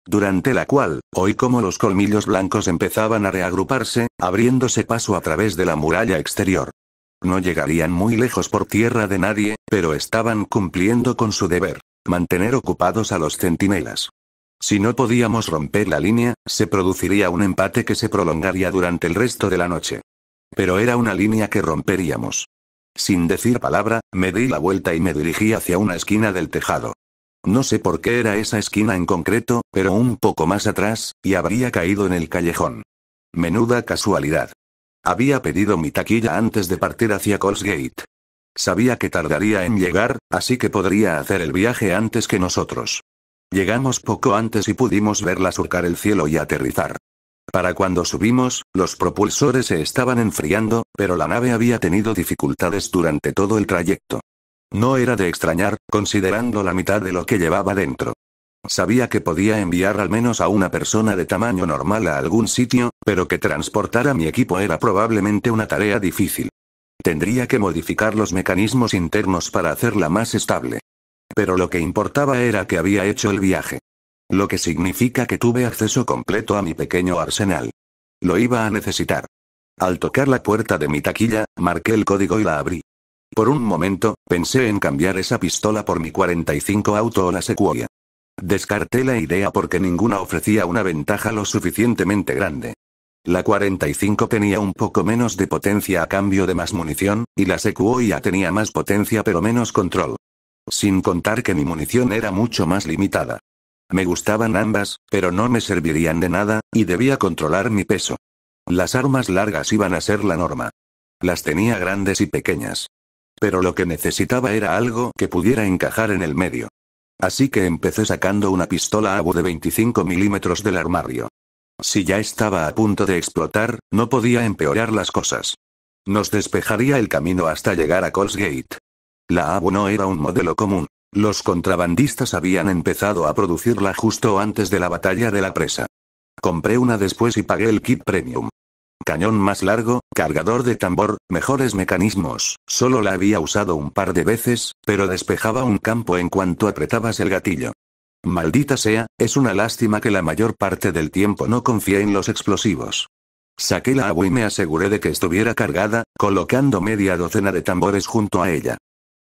Durante la cual, oí cómo los colmillos blancos empezaban a reagruparse, abriéndose paso a través de la muralla exterior. No llegarían muy lejos por tierra de nadie, pero estaban cumpliendo con su deber, mantener ocupados a los centinelas. Si no podíamos romper la línea, se produciría un empate que se prolongaría durante el resto de la noche. Pero era una línea que romperíamos. Sin decir palabra, me di la vuelta y me dirigí hacia una esquina del tejado. No sé por qué era esa esquina en concreto, pero un poco más atrás, y habría caído en el callejón. Menuda casualidad. Había pedido mi taquilla antes de partir hacia Colesgate. Sabía que tardaría en llegar, así que podría hacer el viaje antes que nosotros. Llegamos poco antes y pudimos verla surcar el cielo y aterrizar. Para cuando subimos, los propulsores se estaban enfriando, pero la nave había tenido dificultades durante todo el trayecto. No era de extrañar, considerando la mitad de lo que llevaba dentro. Sabía que podía enviar al menos a una persona de tamaño normal a algún sitio, pero que transportara mi equipo era probablemente una tarea difícil. Tendría que modificar los mecanismos internos para hacerla más estable. Pero lo que importaba era que había hecho el viaje. Lo que significa que tuve acceso completo a mi pequeño arsenal. Lo iba a necesitar. Al tocar la puerta de mi taquilla, marqué el código y la abrí. Por un momento, pensé en cambiar esa pistola por mi 45 Auto o la Sequoia. Descarté la idea porque ninguna ofrecía una ventaja lo suficientemente grande. La 45 tenía un poco menos de potencia a cambio de más munición, y la Sequoia tenía más potencia pero menos control. Sin contar que mi munición era mucho más limitada. Me gustaban ambas, pero no me servirían de nada, y debía controlar mi peso. Las armas largas iban a ser la norma. Las tenía grandes y pequeñas. Pero lo que necesitaba era algo que pudiera encajar en el medio. Así que empecé sacando una pistola ABU de 25 milímetros del armario. Si ya estaba a punto de explotar, no podía empeorar las cosas. Nos despejaría el camino hasta llegar a Colesgate. La ABU no era un modelo común. Los contrabandistas habían empezado a producirla justo antes de la batalla de la presa. Compré una después y pagué el kit premium. Cañón más largo, cargador de tambor, mejores mecanismos. Solo la había usado un par de veces, pero despejaba un campo en cuanto apretabas el gatillo. Maldita sea, es una lástima que la mayor parte del tiempo no confié en los explosivos. Saqué la AWP y me aseguré de que estuviera cargada, colocando media docena de tambores junto a ella.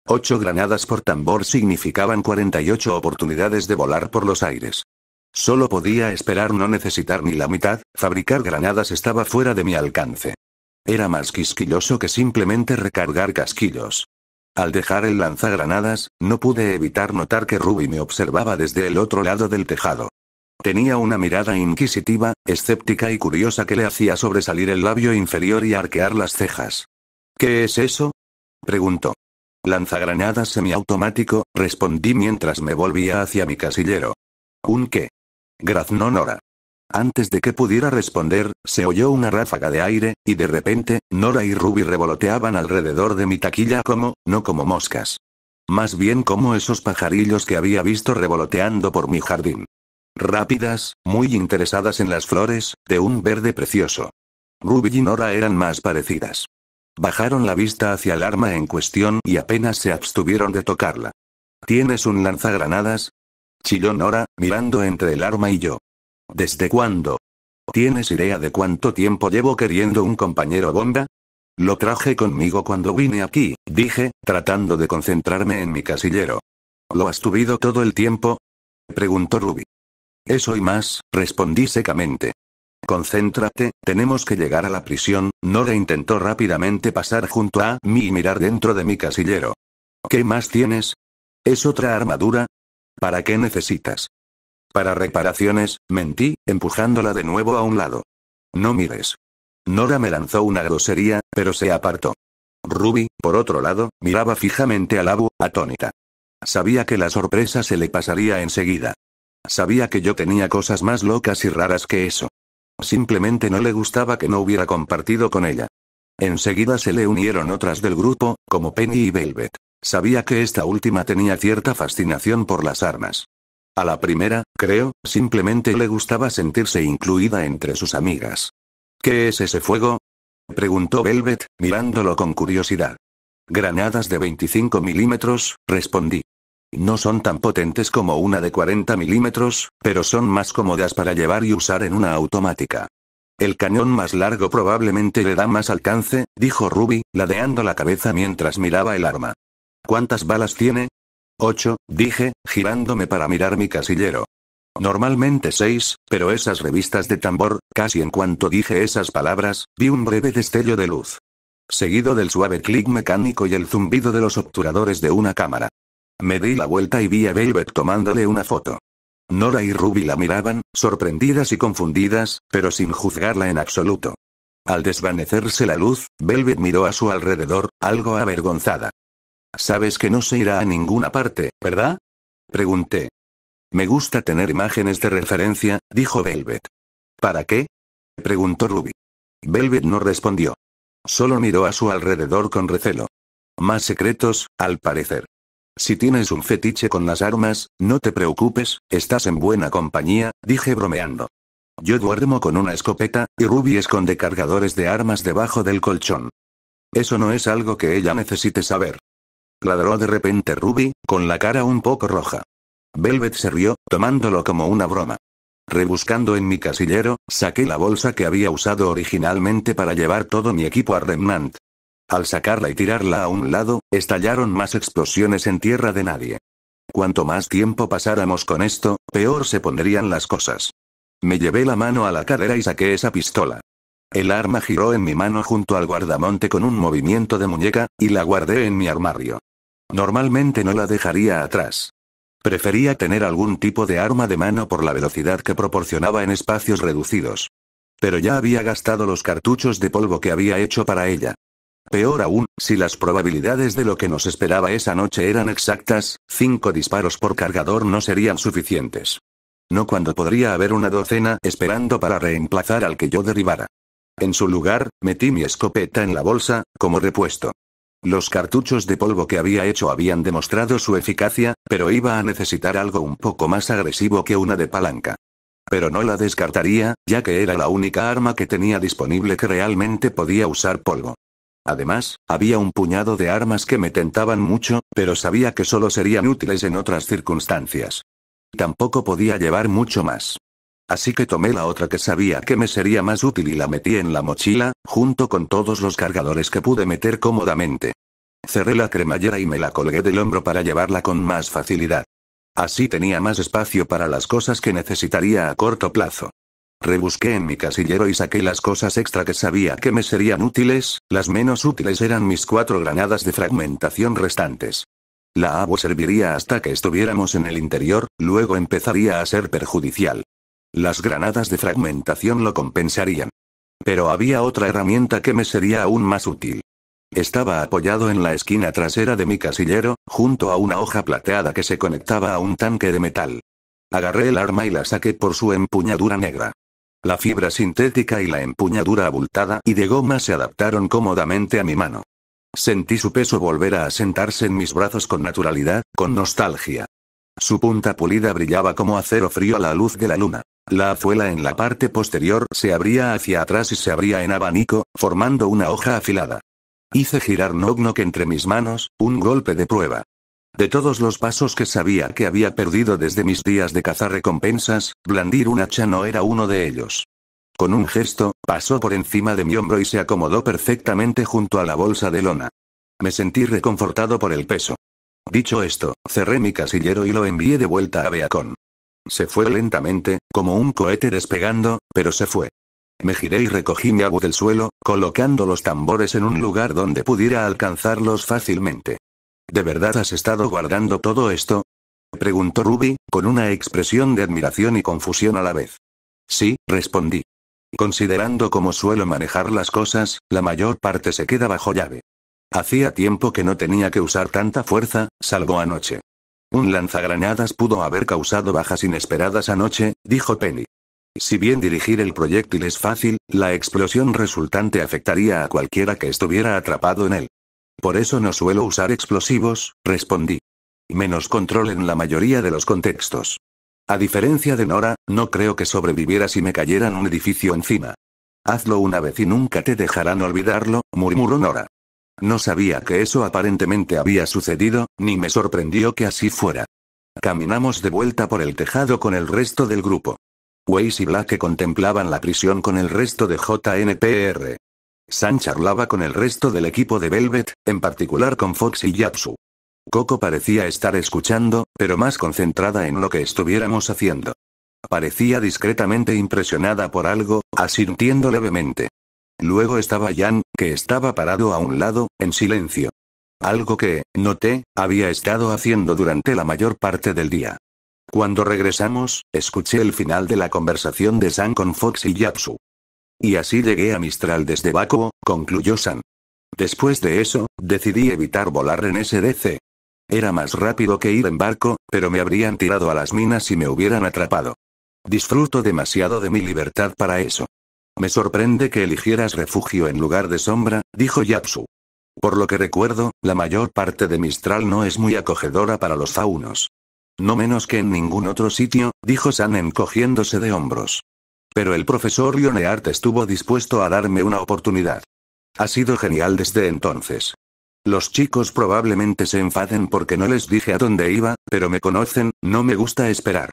8 granadas por tambor significaban 48 oportunidades de volar por los aires. Solo podía esperar no necesitar ni la mitad, fabricar granadas estaba fuera de mi alcance. Era más quisquilloso que simplemente recargar casquillos. Al dejar el lanzagranadas, no pude evitar notar que Ruby me observaba desde el otro lado del tejado. Tenía una mirada inquisitiva, escéptica y curiosa que le hacía sobresalir el labio inferior y arquear las cejas. ¿Qué es eso?, preguntó. Lanzagranadas semiautomático, respondí mientras me volvía hacia mi casillero. ¿Un qué?, graznó Nora. Antes de que pudiera responder, se oyó una ráfaga de aire, y de repente, Nora y Ruby revoloteaban alrededor de mi taquilla no como moscas. Más bien como esos pajarillos que había visto revoloteando por mi jardín. Rápidas, muy interesadas en las flores, de un verde precioso. Ruby y Nora eran más parecidas. Bajaron la vista hacia el arma en cuestión y apenas se abstuvieron de tocarla. ¿Tienes un lanzagranadas?, chilló Nora, mirando entre el arma y yo. ¿Desde cuándo? ¿Tienes idea de cuánto tiempo llevo queriendo un compañero bomba? Lo traje conmigo cuando vine aquí, dije, tratando de concentrarme en mi casillero. ¿Lo has tuvido todo el tiempo?, preguntó Ruby. Eso y más, respondí secamente. Concéntrate, tenemos que llegar a la prisión. Nora intentó rápidamente pasar junto a mí y mirar dentro de mi casillero. ¿Qué más tienes? ¿Es otra armadura? ¿Para qué necesitas? Para reparaciones, mentí, empujándola de nuevo a un lado. No mires. Nora me lanzó una grosería, pero se apartó. Ruby, por otro lado, miraba fijamente a Labu, atónita. Sabía que la sorpresa se le pasaría enseguida. Sabía que yo tenía cosas más locas y raras que eso. Simplemente no le gustaba que no hubiera compartido con ella. Enseguida se le unieron otras del grupo, como Penny y Velvet. Sabía que esta última tenía cierta fascinación por las armas. A la primera, creo, simplemente le gustaba sentirse incluida entre sus amigas. ¿Qué es ese fuego?, preguntó Velvet, mirándolo con curiosidad. Granadas de 25 milímetros, respondí. No son tan potentes como una de 40 milímetros, pero son más cómodas para llevar y usar en una automática. El cañón más largo probablemente le da más alcance, dijo Ruby, ladeando la cabeza mientras miraba el arma. ¿Cuántas balas tiene? 8, dije, girándome para mirar mi casillero. Normalmente 6, pero esas revistas de tambor, casi en cuanto dije esas palabras, vi un breve destello de luz. Seguido del suave clic mecánico y el zumbido de los obturadores de una cámara. Me di la vuelta y vi a Velvet tomándole una foto. Nora y Ruby la miraban, sorprendidas y confundidas, pero sin juzgarla en absoluto. Al desvanecerse la luz, Velvet miró a su alrededor, algo avergonzada. Sabes que no se irá a ninguna parte, ¿verdad?, pregunté. Me gusta tener imágenes de referencia, dijo Velvet. ¿Para qué?, preguntó Ruby. Velvet no respondió. Solo miró a su alrededor con recelo. Más secretos, al parecer. Si tienes un fetiche con las armas, no te preocupes, estás en buena compañía, dije bromeando. Yo duermo con una escopeta, y Ruby esconde cargadores de armas debajo del colchón. Eso no es algo que ella necesite saber. Ladró de repente Ruby, con la cara un poco roja. Velvet se rió, tomándolo como una broma. Rebuscando en mi casillero, saqué la bolsa que había usado originalmente para llevar todo mi equipo a Remnant. Al sacarla y tirarla a un lado, estallaron más explosiones en tierra de nadie. Cuanto más tiempo pasáramos con esto, peor se pondrían las cosas. Me llevé la mano a la cadera y saqué esa pistola. El arma giró en mi mano junto al guardamonte con un movimiento de muñeca, y la guardé en mi armario. Normalmente no la dejaría atrás. Prefería tener algún tipo de arma de mano por la velocidad que proporcionaba en espacios reducidos. Pero ya había gastado los cartuchos de polvo que había hecho para ella. Peor aún, si las probabilidades de lo que nos esperaba esa noche eran exactas, 5 disparos por cargador no serían suficientes. No cuando podría haber una docena esperando para reemplazar al que yo derribara. En su lugar, metí mi escopeta en la bolsa, como repuesto. Los cartuchos de polvo que había hecho habían demostrado su eficacia, pero iba a necesitar algo un poco más agresivo que una de palanca. Pero no la descartaría, ya que era la única arma que tenía disponible que realmente podía usar polvo. Además, había un puñado de armas que me tentaban mucho, pero sabía que solo serían útiles en otras circunstancias. tampoco podía llevar mucho más. Así que tomé la otra que sabía que me sería más útil y la metí en la mochila, junto con todos los cargadores que pude meter cómodamente. Cerré la cremallera y me la colgué del hombro para llevarla con más facilidad. Así tenía más espacio para las cosas que necesitaría a corto plazo. Rebusqué en mi casillero y saqué las cosas extra que sabía que me serían útiles, las menos útiles eran mis 4 granadas de fragmentación restantes. La agua serviría hasta que estuviéramos en el interior, luego empezaría a ser perjudicial. Las granadas de fragmentación lo compensarían. Pero había otra herramienta que me sería aún más útil. Estaba apoyado en la esquina trasera de mi casillero, junto a una hoja plateada que se conectaba a un tanque de metal. Agarré el arma y la saqué por su empuñadura negra. La fibra sintética y la empuñadura abultada y de goma se adaptaron cómodamente a mi mano. Sentí su peso volver a asentarse en mis brazos con naturalidad, con nostalgia. Su punta pulida brillaba como acero frío a la luz de la luna. La azuela en la parte posterior se abría hacia atrás y se abría en abanico, formando una hoja afilada. Hice girar Knock Knock entre mis manos, un golpe de prueba. De todos los pasos que sabía que había perdido desde mis días de cazarrecompensas, blandir un hacha no era uno de ellos. Con un gesto, pasó por encima de mi hombro y se acomodó perfectamente junto a la bolsa de lona. Me sentí reconfortado por el peso. Dicho esto, cerré mi casillero y lo envié de vuelta a Beacon. Se fue lentamente, como un cohete despegando, pero se fue. Me giré y recogí mi agua del suelo, colocando los tambores en un lugar donde pudiera alcanzarlos fácilmente. ¿De verdad has estado guardando todo esto?, preguntó Ruby, con una expresión de admiración y confusión a la vez. Sí, respondí. Considerando cómo suelo manejar las cosas, la mayor parte se queda bajo llave. Hacía tiempo que no tenía que usar tanta fuerza, salvo anoche. Un lanzagranadas pudo haber causado bajas inesperadas anoche, dijo Penny. Si bien dirigir el proyectil es fácil, la explosión resultante afectaría a cualquiera que estuviera atrapado en él. Por eso no suelo usar explosivos, respondí. Menos control en la mayoría de los contextos. A diferencia de Nora, no creo que sobreviviera si me cayeran un edificio encima. Hazlo una vez y nunca te dejarán olvidarlo, murmuró Nora. No sabía que eso aparentemente había sucedido, ni me sorprendió que así fuera. Caminamos de vuelta por el tejado con el resto del grupo. Weiss y Black contemplaban la prisión con el resto de JNPR. San charlaba con el resto del equipo de Velvet, en particular con Fox y Yapsu. Coco parecía estar escuchando, pero más concentrada en lo que estuviéramos haciendo. Parecía discretamente impresionada por algo, asintiendo levemente. Luego estaba Jan, que estaba parado a un lado, en silencio. Algo que, noté, había estado haciendo durante la mayor parte del día. Cuando regresamos, escuché el final de la conversación de San con Fox y Yapsu. Y así llegué a Mistral desde Bakuo, concluyó San. Después de eso, decidí evitar volar en SDC. Era más rápido que ir en barco, pero me habrían tirado a las minas si me hubieran atrapado. Disfruto demasiado de mi libertad para eso. Me sorprende que eligieras refugio en lugar de sombra, dijo Yapsu. Por lo que recuerdo, la mayor parte de Mistral no es muy acogedora para los faunos. No menos que en ningún otro sitio, dijo San encogiéndose de hombros. Pero el profesor Lionheart estuvo dispuesto a darme una oportunidad. Ha sido genial desde entonces. Los chicos probablemente se enfaden porque no les dije a dónde iba, pero me conocen, no me gusta esperar.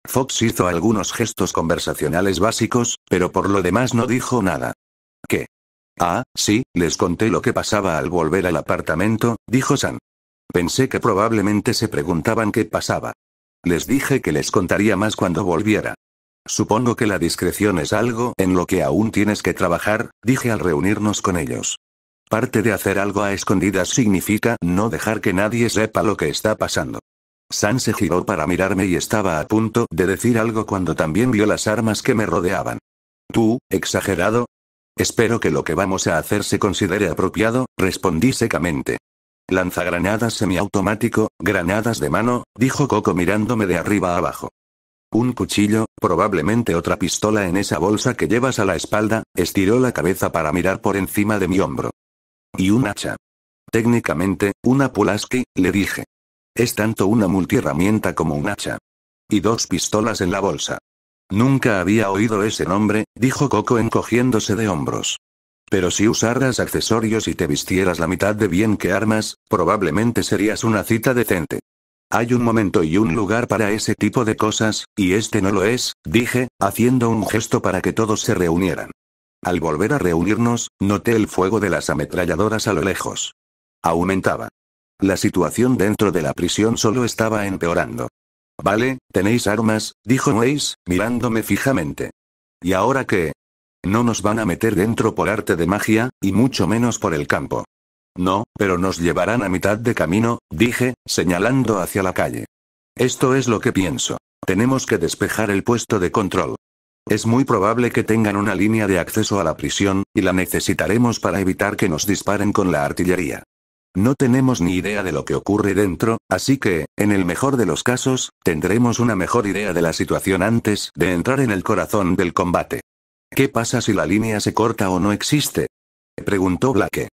Fox hizo algunos gestos conversacionales básicos, pero por lo demás no dijo nada. ¿Qué? Ah, sí, les conté lo que pasaba al volver al apartamento, dijo San. Pensé que probablemente se preguntaban qué pasaba. Les dije que les contaría más cuando volviera. Supongo que la discreción es algo en lo que aún tienes que trabajar, dije al reunirnos con ellos. Parte de hacer algo a escondidas significa no dejar que nadie sepa lo que está pasando. San se giró para mirarme y estaba a punto de decir algo cuando también vio las armas que me rodeaban. ¿Tú, exagerado? Espero que lo que vamos a hacer se considere apropiado, respondí secamente. Lanzagranadas semiautomático, granadas de mano, dijo Coco mirándome de arriba a abajo. Un cuchillo, probablemente otra pistola en esa bolsa que llevas a la espalda, estiró la cabeza para mirar por encima de mi hombro. Y un hacha. Técnicamente, una Pulaski, le dije. Es tanto una multiherramienta como un hacha. Y 2 pistolas en la bolsa. Nunca había oído ese nombre, dijo Coco encogiéndose de hombros. Pero si usaras accesorios y te vistieras la mitad de bien que armas, probablemente serías una cita decente. Hay un momento y un lugar para ese tipo de cosas, y este no lo es, dije, haciendo un gesto para que todos se reunieran. Al volver a reunirnos, noté el fuego de las ametralladoras a lo lejos. Aumentaba. La situación dentro de la prisión solo estaba empeorando. Vale, tenéis armas, dijo Weiss, mirándome fijamente. ¿Y ahora qué? No nos van a meter dentro por arte de magia, y mucho menos por el campo. No, pero nos llevarán a mitad de camino, dije, señalando hacia la calle. Esto es lo que pienso. Tenemos que despejar el puesto de control. Es muy probable que tengan una línea de acceso a la prisión, y la necesitaremos para evitar que nos disparen con la artillería. No tenemos ni idea de lo que ocurre dentro, así que, en el mejor de los casos, tendremos una mejor idea de la situación antes de entrar en el corazón del combate. ¿Qué pasa si la línea se corta o no existe? Preguntó Blake.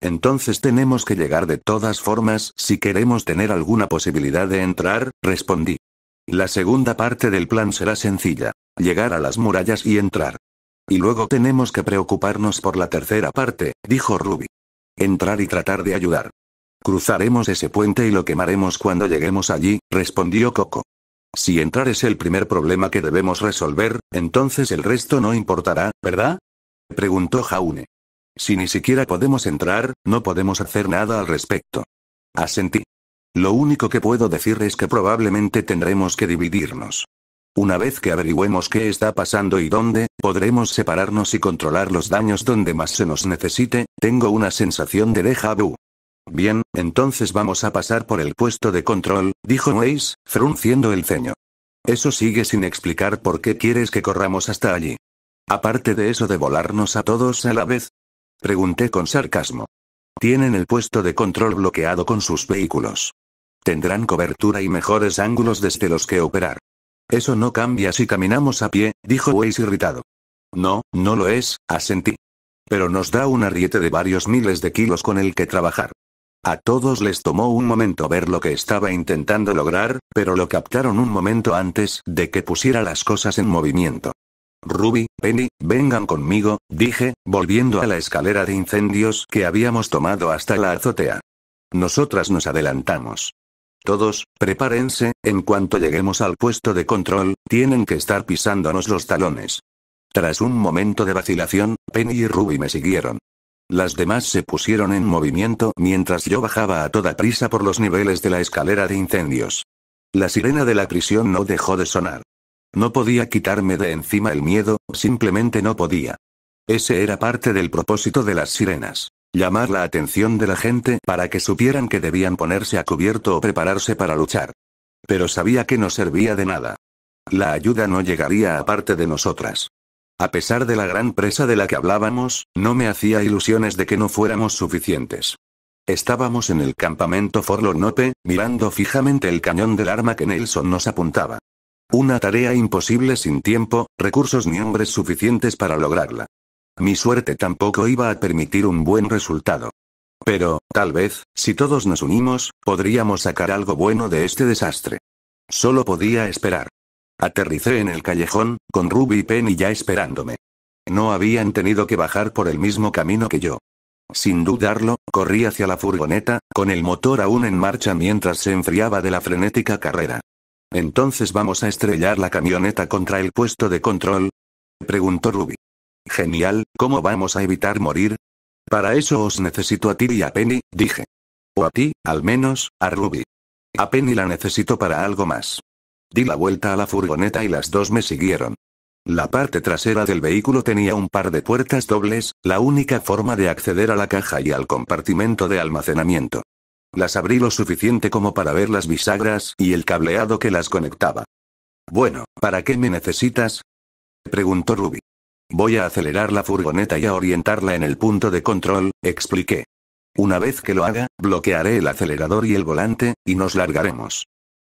Entonces tenemos que llegar de todas formas si queremos tener alguna posibilidad de entrar, respondí. La segunda parte del plan será sencilla. Llegar a las murallas y entrar. Y luego tenemos que preocuparnos por la tercera parte, dijo Ruby. Entrar y tratar de ayudar. Cruzaremos ese puente y lo quemaremos cuando lleguemos allí, respondió Coco. Si entrar es el primer problema que debemos resolver, entonces el resto no importará, ¿verdad? Preguntó Jaune. Si ni siquiera podemos entrar, no podemos hacer nada al respecto. Asentí. Lo único que puedo decir es que probablemente tendremos que dividirnos. Una vez que averigüemos qué está pasando y dónde, podremos separarnos y controlar los daños donde más se nos necesite. Tengo una sensación de déjà vu. Bien, entonces vamos a pasar por el puesto de control, dijo Weiss, frunciendo el ceño. Eso sigue sin explicar por qué quieres que corramos hasta allí. Aparte de eso de volarnos a todos a la vez. Pregunté con sarcasmo. Tienen el puesto de control bloqueado con sus vehículos. Tendrán cobertura y mejores ángulos desde los que operar. Eso no cambia si caminamos a pie, dijo Weiss irritado. No, no lo es, asentí. Pero nos da un arriete de varios miles de kilos con el que trabajar. A todos les tomó un momento ver lo que estaba intentando lograr, pero lo captaron un momento antes de que pusiera las cosas en movimiento. Ruby, Penny, vengan conmigo, dije, volviendo a la escalera de incendios que habíamos tomado hasta la azotea. Nosotras nos adelantamos. Todos, prepárense, en cuanto lleguemos al puesto de control, tienen que estar pisándonos los talones. Tras un momento de vacilación, Penny y Ruby me siguieron. Las demás se pusieron en movimiento mientras yo bajaba a toda prisa por los niveles de la escalera de incendios. La sirena de la prisión no dejó de sonar. No podía quitarme de encima el miedo, simplemente no podía. Ese era parte del propósito de las sirenas. Llamar la atención de la gente para que supieran que debían ponerse a cubierto o prepararse para luchar. Pero sabía que no servía de nada. La ayuda no llegaría aparte de nosotras. A pesar de la gran presa de la que hablábamos, no me hacía ilusiones de que no fuéramos suficientes. Estábamos en el campamento Forlonope, mirando fijamente el cañón del arma que Nelson nos apuntaba. Una tarea imposible sin tiempo, recursos ni hombres suficientes para lograrla. Mi suerte tampoco iba a permitir un buen resultado. Pero, tal vez, si todos nos unimos, podríamos sacar algo bueno de este desastre. Solo podía esperar. Aterricé en el callejón, con Ruby y Penny ya esperándome. No habían tenido que bajar por el mismo camino que yo. Sin dudarlo, corrí hacia la furgoneta, con el motor aún en marcha mientras se enfriaba de la frenética carrera. ¿Entonces vamos a estrellar la camioneta contra el puesto de control?, preguntó Ruby. Genial, ¿cómo vamos a evitar morir? Para eso os necesito a ti y a Penny, dije. O a ti, al menos, a Ruby. A Penny la necesito para algo más. Di la vuelta a la furgoneta y las dos me siguieron. La parte trasera del vehículo tenía un par de puertas dobles, la única forma de acceder a la caja y al compartimento de almacenamiento. Las abrí lo suficiente como para ver las bisagras y el cableado que las conectaba. Bueno, ¿para qué me necesitas?, preguntó Ruby. Voy a acelerar la furgoneta y a orientarla en el punto de control, expliqué. Una vez que lo haga, bloquearé el acelerador y el volante, y nos largaremos.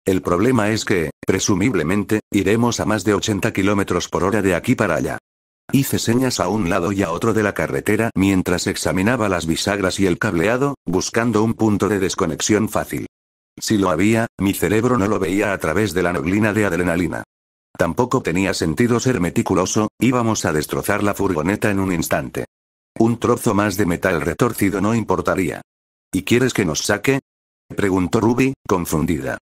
El problema es que, presumiblemente, iremos a más de 80 km por hora de aquí para allá. Hice señas a un lado y a otro de la carretera mientras examinaba las bisagras y el cableado, buscando un punto de desconexión fácil. Si lo había, mi cerebro no lo veía a través de la neblina de adrenalina. Tampoco tenía sentido ser meticuloso, íbamos a destrozar la furgoneta en un instante. Un trozo más de metal retorcido no importaría. ¿Y quieres que nos saque?, preguntó Ruby, confundida.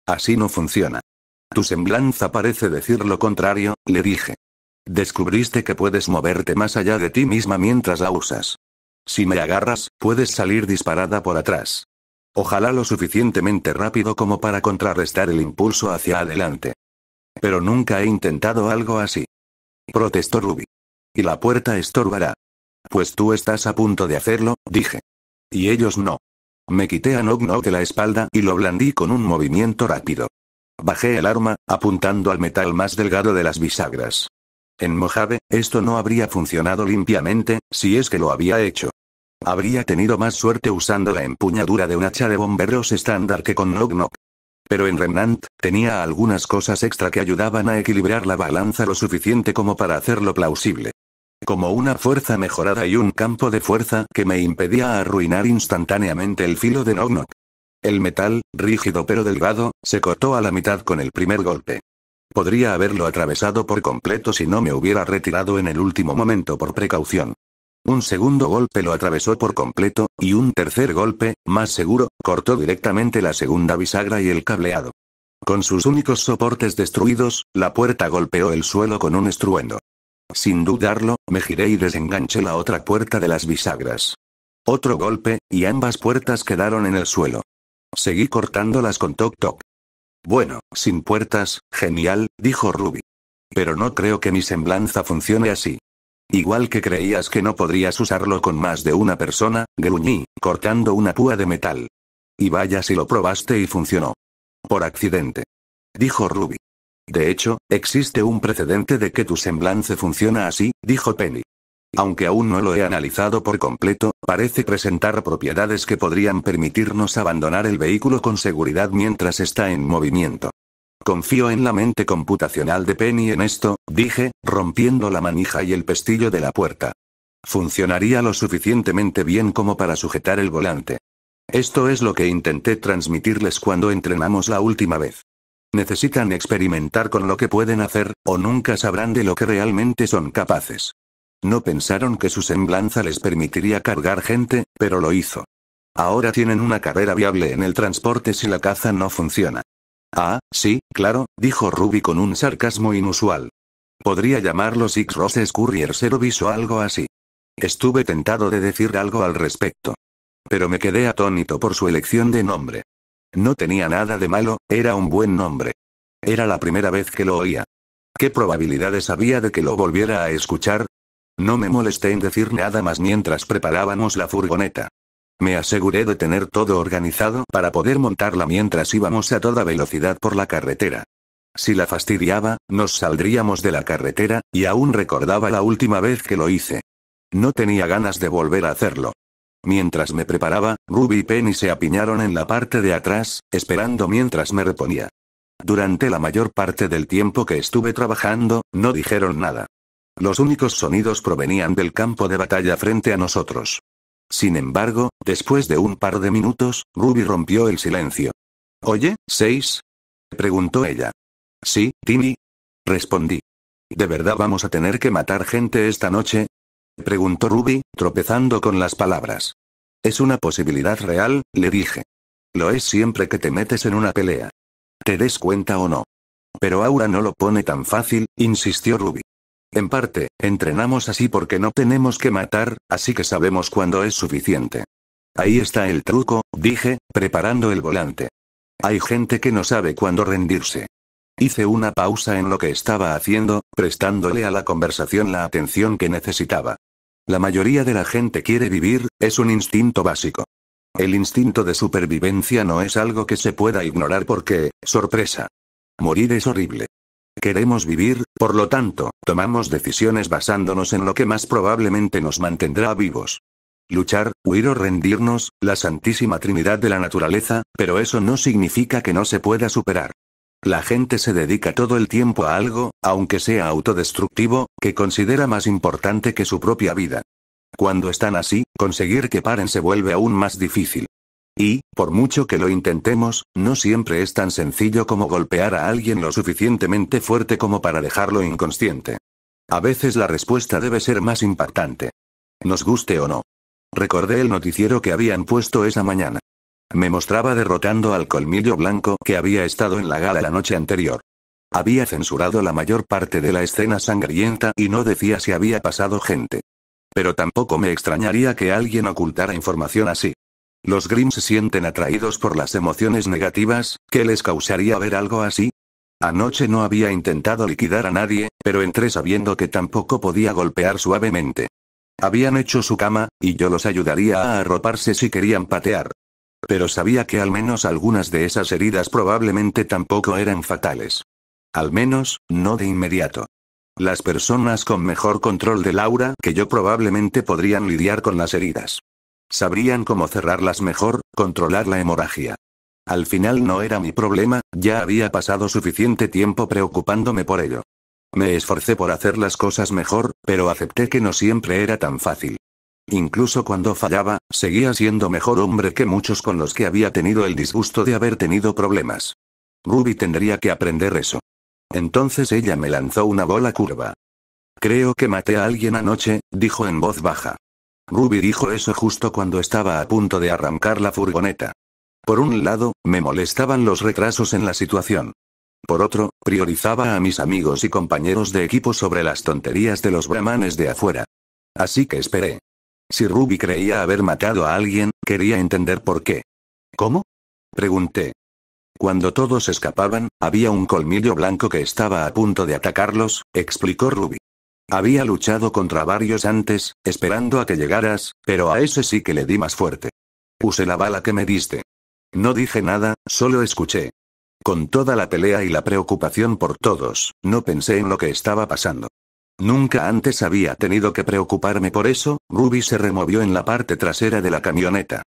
Así no funciona. Tu semblanza parece decir lo contrario, le dije. Descubriste que puedes moverte más allá de ti misma mientras la usas. Si me agarras, puedes salir disparada por atrás. Ojalá lo suficientemente rápido como para contrarrestar el impulso hacia adelante. Pero nunca he intentado algo así. Protestó Ruby. Y la puerta estorbará. Pues tú estás a punto de hacerlo, dije. Y ellos no. Me quité a Knock Knock de la espalda y lo blandí con un movimiento rápido. Bajé el arma, apuntando al metal más delgado de las bisagras. En Mojave, esto no habría funcionado limpiamente, si es que lo había hecho. Habría tenido más suerte usando la empuñadura de un hacha de bomberos estándar que con Knock Knock. Pero en Remnant, tenía algunas cosas extra que ayudaban a equilibrar la balanza lo suficiente como para hacerlo plausible. Como una fuerza mejorada y un campo de fuerza que me impedía arruinar instantáneamente el filo de Knock Knock. El metal, rígido pero delgado, se cortó a la mitad con el primer golpe. Podría haberlo atravesado por completo si no me hubiera retirado en el último momento por precaución. Un segundo golpe lo atravesó por completo, y un tercer golpe, más seguro, cortó directamente la segunda bisagra y el cableado. Con sus únicos soportes destruidos, la puerta golpeó el suelo con un estruendo. Sin dudarlo, me giré y desenganché la otra puerta de las bisagras. Otro golpe, y ambas puertas quedaron en el suelo. Seguí cortándolas con Toc Toc. Bueno, sin puertas, genial, dijo Ruby. Pero no creo que mi semblanza funcione así. Igual que creías que no podrías usarlo con más de una persona, gruñí, cortando una púa de metal. Y vaya si lo probaste y funcionó. Por accidente. Dijo Ruby. De hecho, existe un precedente de que tu semblanza funciona así, dijo Penny. Aunque aún no lo he analizado por completo, parece presentar propiedades que podrían permitirnos abandonar el vehículo con seguridad mientras está en movimiento. Confío en la mente computacional de Penny en esto, dije, rompiendo la manija y el pestillo de la puerta. Funcionaría lo suficientemente bien como para sujetar el volante. Esto es lo que intenté transmitirles cuando entrenamos la última vez. Necesitan experimentar con lo que pueden hacer, o nunca sabrán de lo que realmente son capaces. No pensaron que su semblanza les permitiría cargar gente, pero lo hizo. Ahora tienen una carrera viable en el transporte si la caza no funciona. Ah, sí, claro, dijo Ruby con un sarcasmo inusual. Podría llamarlo Six Roses Courier Service o algo así. Estuve tentado de decir algo al respecto. Pero me quedé atónito por su elección de nombre. No tenía nada de malo, era un buen nombre. Era la primera vez que lo oía. ¿Qué probabilidades había de que lo volviera a escuchar? No me molesté en decir nada más mientras preparábamos la furgoneta. Me aseguré de tener todo organizado para poder montarla mientras íbamos a toda velocidad por la carretera. Si la fastidiaba, nos saldríamos de la carretera, y aún recordaba la última vez que lo hice. No tenía ganas de volver a hacerlo. Mientras me preparaba, Ruby y Penny se apiñaron en la parte de atrás, esperando mientras me reponía. Durante la mayor parte del tiempo que estuve trabajando, no dijeron nada. Los únicos sonidos provenían del campo de batalla frente a nosotros. Sin embargo, después de un par de minutos, Ruby rompió el silencio. «Oye, ¿6?» preguntó ella. «Sí, Timmy», respondí. «¿De verdad vamos a tener que matar gente esta noche?», preguntó Ruby, tropezando con las palabras. «Es una posibilidad real», le dije. «Lo es siempre que te metes en una pelea. ¿Te des cuenta o no?» «Pero Aura no lo pone tan fácil», insistió Ruby. «En parte, entrenamos así porque no tenemos que matar, así que sabemos cuándo es suficiente». «Ahí está el truco», dije, preparando el volante. «Hay gente que no sabe cuándo rendirse». Hice una pausa en lo que estaba haciendo, prestándole a la conversación la atención que necesitaba. La mayoría de la gente quiere vivir, es un instinto básico. El instinto de supervivencia no es algo que se pueda ignorar porque, sorpresa. Morir es horrible. Queremos vivir, por lo tanto, tomamos decisiones basándonos en lo que más probablemente nos mantendrá vivos. Luchar, huir o rendirnos, la santísima trinidad de la naturaleza, pero eso no significa que no se pueda superar. La gente se dedica todo el tiempo a algo, aunque sea autodestructivo, que considera más importante que su propia vida. Cuando están así, conseguir que paren se vuelve aún más difícil. Y, por mucho que lo intentemos, no siempre es tan sencillo como golpear a alguien lo suficientemente fuerte como para dejarlo inconsciente. A veces la respuesta debe ser más impactante. Nos guste o no. Recordé el noticiero que habían puesto esa mañana. Me mostraba derrotando al colmillo blanco que había estado en la gala la noche anterior. Había censurado la mayor parte de la escena sangrienta y no decía si había pasado gente. Pero tampoco me extrañaría que alguien ocultara información así. Los Grimm se sienten atraídos por las emociones negativas. ¿Qué les causaría ver algo así? Anoche no había intentado liquidar a nadie, pero entré sabiendo que tampoco podía golpear suavemente. Habían hecho su cama, y yo los ayudaría a arroparse si querían patear. Pero sabía que al menos algunas de esas heridas probablemente tampoco eran fatales. Al menos, no de inmediato. Las personas con mejor control del aura que yo probablemente podrían lidiar con las heridas. Sabrían cómo cerrarlas mejor, controlar la hemorragia. Al final no era mi problema, ya había pasado suficiente tiempo preocupándome por ello. Me esforcé por hacer las cosas mejor, pero acepté que no siempre era tan fácil. Incluso cuando fallaba, seguía siendo mejor hombre que muchos con los que había tenido el disgusto de haber tenido problemas. Ruby tendría que aprender eso. Entonces ella me lanzó una bola curva. Creo que maté a alguien anoche, dijo en voz baja. Ruby dijo eso justo cuando estaba a punto de arrancar la furgoneta. Por un lado, me molestaban los retrasos en la situación. Por otro, priorizaba a mis amigos y compañeros de equipo sobre las tonterías de los brahmanes de afuera. Así que esperé. Si Ruby creía haber matado a alguien, quería entender por qué. ¿Cómo? Pregunté. Cuando todos escapaban, había un colmillo blanco que estaba a punto de atacarlos, explicó Ruby. Había luchado contra varios antes, esperando a que llegaras, pero a ese sí que le di más fuerte. Usé la bala que me diste. No dije nada, solo escuché. Con toda la pelea y la preocupación por todos, no pensé en lo que estaba pasando. Nunca antes había tenido que preocuparme por eso. Ruby se removió en la parte trasera de la camioneta.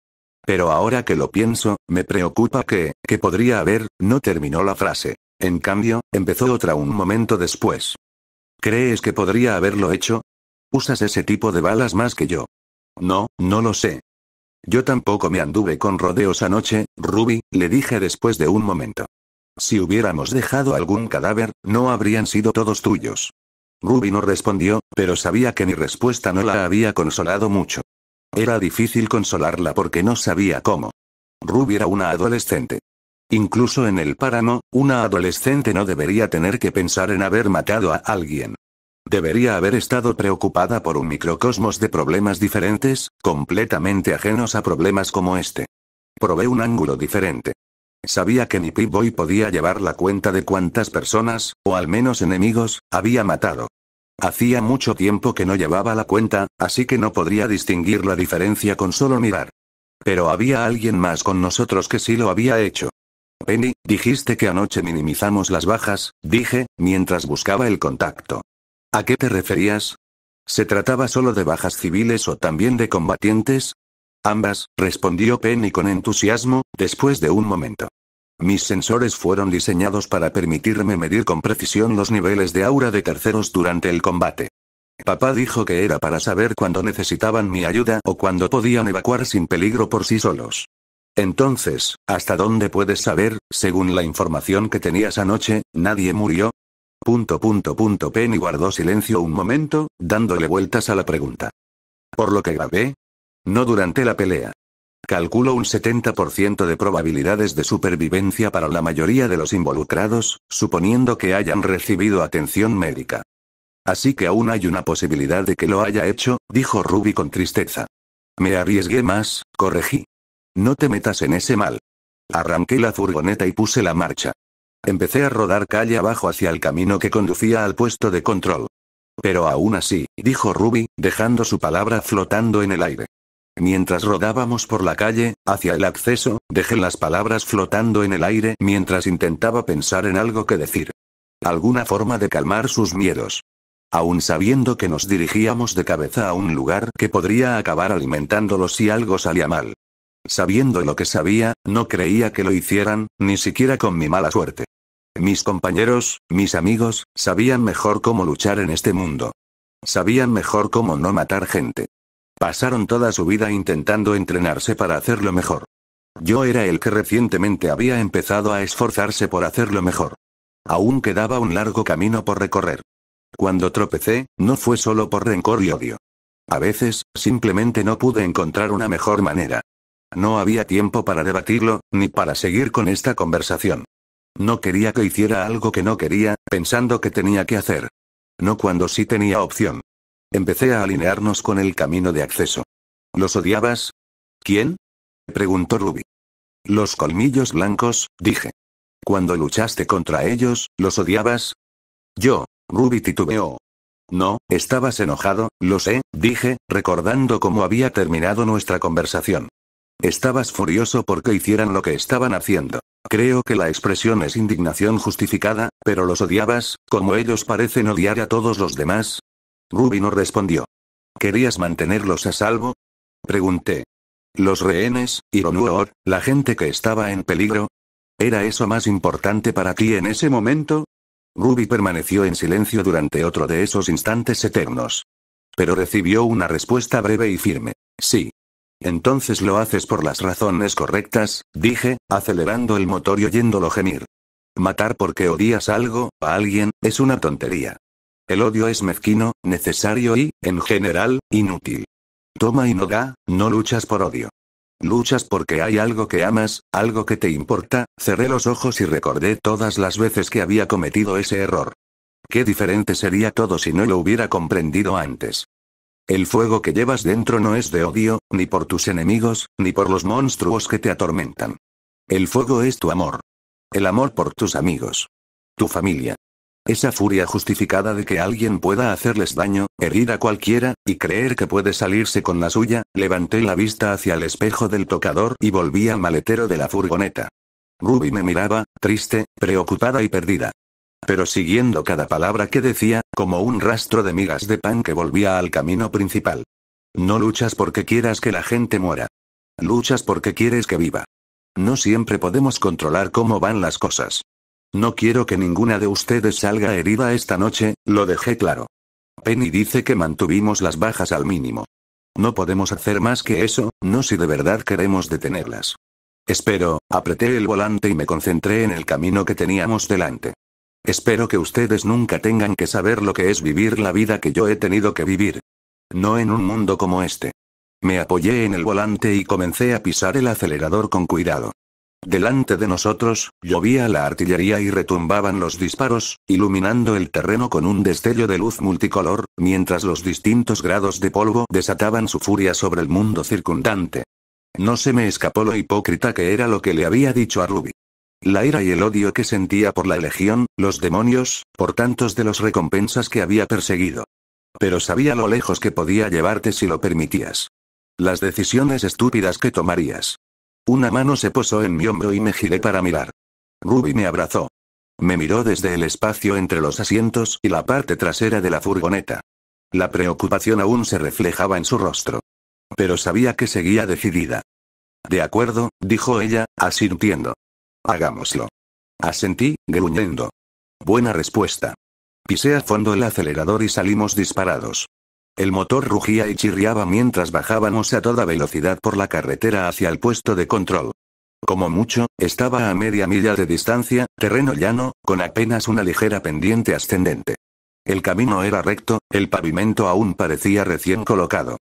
Pero ahora que lo pienso, me preocupa que podría haber, no terminó la frase. En cambio, empezó otra un momento después. ¿Crees que podría haberlo hecho? ¿Usas ese tipo de balas más que yo? No, no lo sé. Yo tampoco me anduve con rodeos anoche, Ruby, le dije después de un momento. Si hubiéramos dejado algún cadáver, no habrían sido todos tuyos. Ruby no respondió, pero sabía que mi respuesta no la había consolado mucho. Era difícil consolarla porque no sabía cómo. Ruby era una adolescente. Incluso en el páramo, una adolescente no debería tener que pensar en haber matado a alguien. Debería haber estado preocupada por un microcosmos de problemas diferentes, completamente ajenos a problemas como este. Probé un ángulo diferente. Sabía que mi Pip-Boy podía llevar la cuenta de cuántas personas, o al menos enemigos, había matado. Hacía mucho tiempo que no llevaba la cuenta, así que no podría distinguir la diferencia con solo mirar. Pero había alguien más con nosotros que sí lo había hecho. Penny, dijiste que anoche minimizamos las bajas, dije, mientras buscaba el contacto. ¿A qué te referías? ¿Se trataba solo de bajas civiles o también de combatientes? Ambas, respondió Penny con entusiasmo, después de un momento. Mis sensores fueron diseñados para permitirme medir con precisión los niveles de aura de terceros durante el combate. Papá dijo que era para saber cuándo necesitaban mi ayuda o cuándo podían evacuar sin peligro por sí solos. Entonces, ¿hasta dónde puedes saber, según la información que tenías anoche, nadie murió? Penny guardó silencio un momento, dándole vueltas a la pregunta. ¿Por lo que grabé? No durante la pelea. Calculo un 70% de probabilidades de supervivencia para la mayoría de los involucrados, suponiendo que hayan recibido atención médica. Así que aún hay una posibilidad de que lo haya hecho, dijo Ruby con tristeza. Me arriesgué más, corregí. No te metas en ese mal. Arranqué la furgoneta y puse la marcha. Empecé a rodar calle abajo hacia el camino que conducía al puesto de control. Pero aún así, dijo Ruby, dejando su palabra flotando en el aire. Mientras rodábamos por la calle, hacia el acceso, dejé las palabras flotando en el aire mientras intentaba pensar en algo que decir. Alguna forma de calmar sus miedos. Aún sabiendo que nos dirigíamos de cabeza a un lugar que podría acabar alimentándolos si algo salía mal. Sabiendo lo que sabía, no creía que lo hicieran, ni siquiera con mi mala suerte. Mis compañeros, mis amigos, sabían mejor cómo luchar en este mundo. Sabían mejor cómo no matar gente. Pasaron toda su vida intentando entrenarse para hacerlo mejor. Yo era el que recientemente había empezado a esforzarse por hacerlo mejor. Aún quedaba un largo camino por recorrer. Cuando tropecé, no fue solo por rencor y odio. A veces, simplemente no pude encontrar una mejor manera. No había tiempo para debatirlo, ni para seguir con esta conversación. No quería que hiciera algo que no quería, pensando que tenía que hacer. No cuando sí tenía opción. Empecé a alinearnos con el camino de acceso. ¿Los odiabas? ¿Quién? Preguntó Ruby. Los colmillos blancos, dije. Cuando luchaste contra ellos, ¿los odiabas? Yo, Ruby titubeó. No, estabas enojado, lo sé, dije, recordando cómo había terminado nuestra conversación. Estabas furioso porque hicieran lo que estaban haciendo. Creo que la expresión es indignación justificada, pero los odiabas, como ellos parecen odiar a todos los demás. Ruby no respondió. ¿Querías mantenerlos a salvo? Pregunté. Los rehenes, Ironuor, la gente que estaba en peligro. ¿Era eso más importante para ti en ese momento? Ruby permaneció en silencio durante otro de esos instantes eternos. Pero recibió una respuesta breve y firme. Sí. Entonces lo haces por las razones correctas, dije, acelerando el motor y oyéndolo gemir. Matar porque odias algo, a alguien, es una tontería. El odio es mezquino, necesario y, en general, inútil. Toma y no da, no luchas por odio. Luchas porque hay algo que amas, algo que te importa. Cerré los ojos y recordé todas las veces que había cometido ese error. Qué diferente sería todo si no lo hubiera comprendido antes. El fuego que llevas dentro no es de odio, ni por tus enemigos, ni por los monstruos que te atormentan. El fuego es tu amor. El amor por tus amigos. Tu familia. Esa furia justificada de que alguien pueda hacerles daño, herir a cualquiera, y creer que puede salirse con la suya. Levanté la vista hacia el espejo del tocador y volví al maletero de la furgoneta. Ruby me miraba, triste, preocupada y perdida. Pero siguiendo cada palabra que decía, como un rastro de migas de pan que volvía al camino principal. No luchas porque quieras que la gente muera. Luchas porque quieres que viva. No siempre podemos controlar cómo van las cosas. No quiero que ninguna de ustedes salga herida esta noche, lo dejé claro. Penny dice que mantuvimos las bajas al mínimo. No podemos hacer más que eso, no si de verdad queremos detenerlas. Espero, apreté el volante y me concentré en el camino que teníamos delante. Espero que ustedes nunca tengan que saber lo que es vivir la vida que yo he tenido que vivir. No en un mundo como este. Me apoyé en el volante y comencé a pisar el acelerador con cuidado. Delante de nosotros, llovía la artillería y retumbaban los disparos, iluminando el terreno con un destello de luz multicolor, mientras los distintos grados de polvo desataban su furia sobre el mundo circundante. No se me escapó lo hipócrita que era lo que le había dicho a Ruby. La ira y el odio que sentía por la Legión, los demonios, por tantos de los recompensas que había perseguido. Pero sabía lo lejos que podía llevarte si lo permitías. Las decisiones estúpidas que tomarías. Una mano se posó en mi hombro y me giré para mirar. Ruby me abrazó. Me miró desde el espacio entre los asientos y la parte trasera de la furgoneta. La preocupación aún se reflejaba en su rostro. Pero sabía que seguía decidida. De acuerdo, dijo ella, asintiendo. Hagámoslo. Asentí, gruñendo. Buena respuesta. Pisé a fondo el acelerador y salimos disparados. El motor rugía y chirriaba mientras bajábamos a toda velocidad por la carretera hacia el puesto de control. Como mucho, estaba a media milla de distancia, terreno llano, con apenas una ligera pendiente ascendente. El camino era recto, el pavimento aún parecía recién colocado.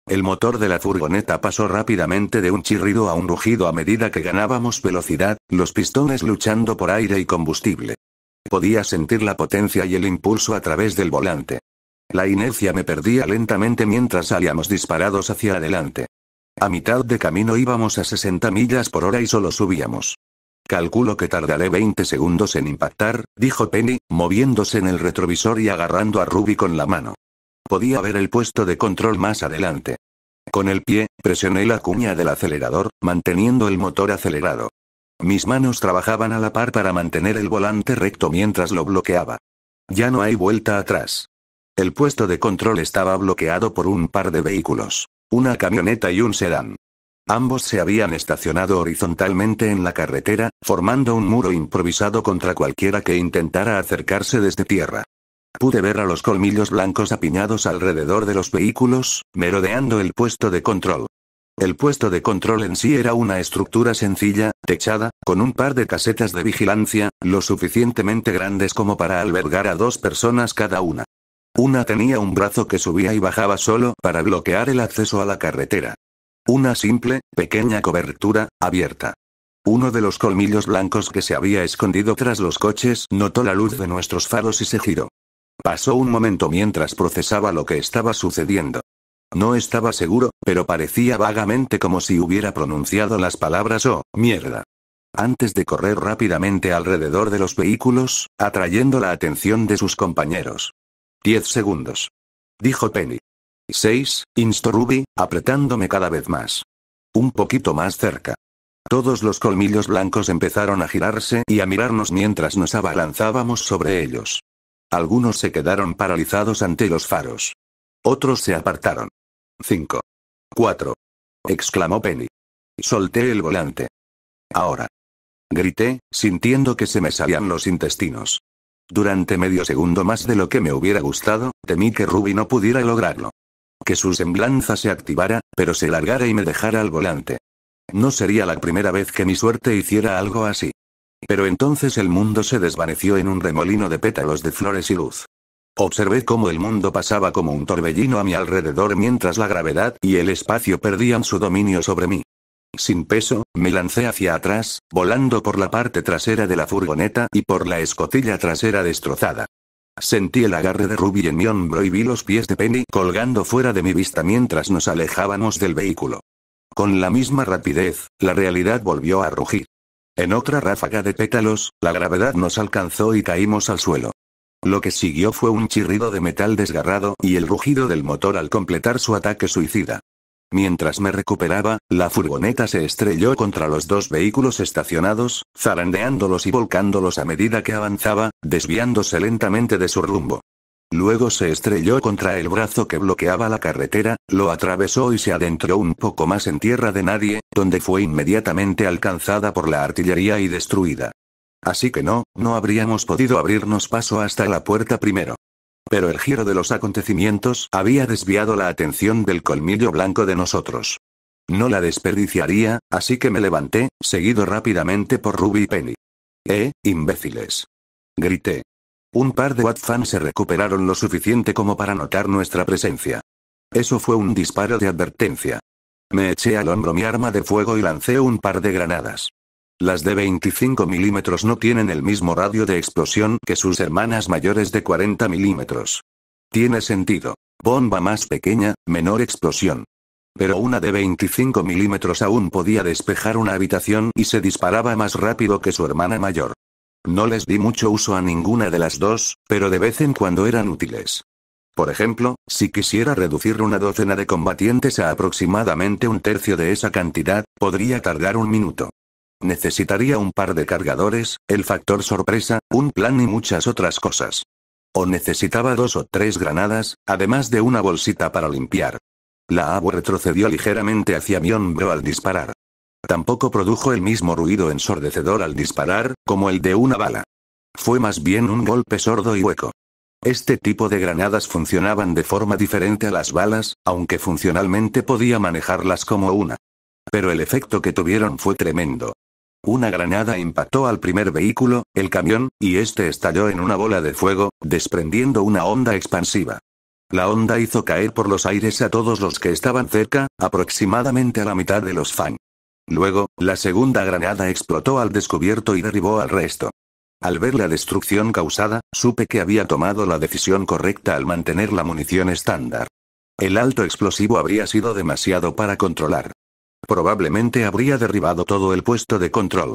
El motor de la furgoneta pasó rápidamente de un chirrido a un rugido a medida que ganábamos velocidad, los pistones luchando por aire y combustible. Podía sentir la potencia y el impulso a través del volante. La inercia me perdía lentamente mientras salíamos disparados hacia adelante. A mitad de camino íbamos a 60 millas por hora y solo subíamos. Calculo que tardaré 20 segundos en impactar, dijo Penny, moviéndose en el retrovisor y agarrando a Ruby con la mano. Podía ver el puesto de control más adelante. Con el pie, presioné la cuña del acelerador, manteniendo el motor acelerado. Mis manos trabajaban a la par para mantener el volante recto mientras lo bloqueaba. Ya no hay vuelta atrás. El puesto de control estaba bloqueado por un par de vehículos, una camioneta y un sedán. Ambos se habían estacionado horizontalmente en la carretera, formando un muro improvisado contra cualquiera que intentara acercarse desde tierra. Pude ver a los colmillos blancos apiñados alrededor de los vehículos, merodeando el puesto de control. El puesto de control en sí era una estructura sencilla, techada, con un par de casetas de vigilancia, lo suficientemente grandes como para albergar a 2 personas cada una. Una tenía un brazo que subía y bajaba solo para bloquear el acceso a la carretera. Una simple, pequeña cobertura, abierta. Uno de los colmillos blancos que se había escondido tras los coches notó la luz de nuestros faros y se giró. Pasó un momento mientras procesaba lo que estaba sucediendo. No estaba seguro, pero parecía vagamente como si hubiera pronunciado las palabras «oh, mierda», antes de correr rápidamente alrededor de los vehículos, atrayendo la atención de sus compañeros. 10 segundos. Dijo Penny. 6, instó Ruby, apretándome cada vez más. Un poquito más cerca. Todos los colmillos blancos empezaron a girarse y a mirarnos mientras nos abalanzábamos sobre ellos. Algunos se quedaron paralizados ante los faros. Otros se apartaron. 5. 4. Exclamó Penny. Solté el volante. Ahora. Grité, sintiendo que se me salían los intestinos. Durante medio segundo más de lo que me hubiera gustado, temí que Ruby no pudiera lograrlo. Que su semblanza se activara, pero se largara y me dejara al volante. No sería la primera vez que mi suerte hiciera algo así. Pero entonces el mundo se desvaneció en un remolino de pétalos de flores y luz. Observé cómo el mundo pasaba como un torbellino a mi alrededor mientras la gravedad y el espacio perdían su dominio sobre mí. Sin peso, me lancé hacia atrás, volando por la parte trasera de la furgoneta y por la escotilla trasera destrozada. Sentí el agarre de Ruby en mi hombro y vi los pies de Penny colgando fuera de mi vista mientras nos alejábamos del vehículo. Con la misma rapidez, la realidad volvió a rugir. En otra ráfaga de pétalos, la gravedad nos alcanzó y caímos al suelo. Lo que siguió fue un chirrido de metal desgarrado y el rugido del motor al completar su ataque suicida. Mientras me recuperaba, la furgoneta se estrelló contra los dos vehículos estacionados, zarandeándolos y volcándolos a medida que avanzaba, desviándose lentamente de su rumbo. Luego se estrelló contra el brazo que bloqueaba la carretera, lo atravesó y se adentró un poco más en tierra de nadie, donde fue inmediatamente alcanzada por la artillería y destruida. Así que no habríamos podido abrirnos paso hasta la puerta primero. Pero el giro de los acontecimientos había desviado la atención del colmillo blanco de nosotros. No la desperdiciaría, así que me levanté, seguido rápidamente por Ruby y Penny. Imbéciles! Grité. Un par de Watfans se recuperaron lo suficiente como para notar nuestra presencia. Eso fue un disparo de advertencia. Me eché al hombro mi arma de fuego y lancé un par de granadas. Las de 25 milímetros no tienen el mismo radio de explosión que sus hermanas mayores de 40 milímetros. Tiene sentido. Bomba más pequeña, menor explosión. Pero una de 25 milímetros aún podía despejar una habitación y se disparaba más rápido que su hermana mayor. No les di mucho uso a ninguna de las dos, pero de vez en cuando eran útiles. Por ejemplo, si quisiera reducir una docena de combatientes a aproximadamente un tercio de esa cantidad, podría tardar un minuto. Necesitaría un par de cargadores, el factor sorpresa, un plan y muchas otras cosas. O necesitaba 2 o 3 granadas, además de una bolsita para limpiar. La AWE retrocedió ligeramente hacia mi hombro al disparar. Tampoco produjo el mismo ruido ensordecedor al disparar, como el de una bala. Fue más bien un golpe sordo y hueco. Este tipo de granadas funcionaban de forma diferente a las balas, aunque funcionalmente podía manejarlas como una. Pero el efecto que tuvieron fue tremendo. Una granada impactó al primer vehículo, el camión, y este estalló en una bola de fuego, desprendiendo una onda expansiva. La onda hizo caer por los aires a todos los que estaban cerca, aproximadamente a la mitad de los Fang. Luego, la segunda granada explotó al descubierto y derribó al resto. Al ver la destrucción causada, supe que había tomado la decisión correcta al mantener la munición estándar. El alto explosivo habría sido demasiado para controlar. Probablemente habría derribado todo el puesto de control.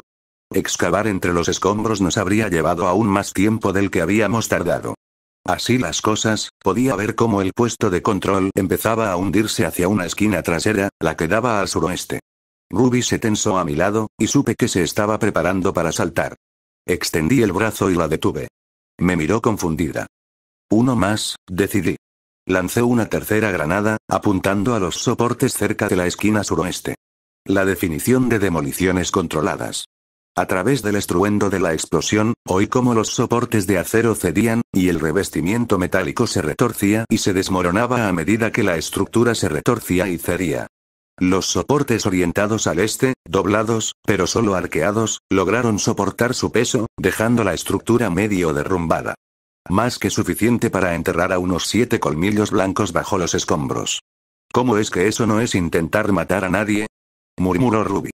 Excavar entre los escombros nos habría llevado aún más tiempo del que habíamos tardado. Así las cosas, podía ver cómo el puesto de control empezaba a hundirse hacia una esquina trasera, la que daba al suroeste. Ruby se tensó a mi lado, y supe que se estaba preparando para saltar. Extendí el brazo y la detuve. Me miró confundida. Uno más, decidí. Lancé una tercera granada, apuntando a los soportes cerca de la esquina suroeste. La definición de demoliciones controladas. A través del estruendo de la explosión, oí cómo los soportes de acero cedían, y el revestimiento metálico se retorcía y se desmoronaba a medida que la estructura se retorcía y cedía. Los soportes orientados al este, doblados, pero solo arqueados, lograron soportar su peso, dejando la estructura medio derrumbada. Más que suficiente para enterrar a unos 7 colmillos blancos bajo los escombros. ¿Cómo es que eso no es intentar matar a nadie? Murmuró Ruby.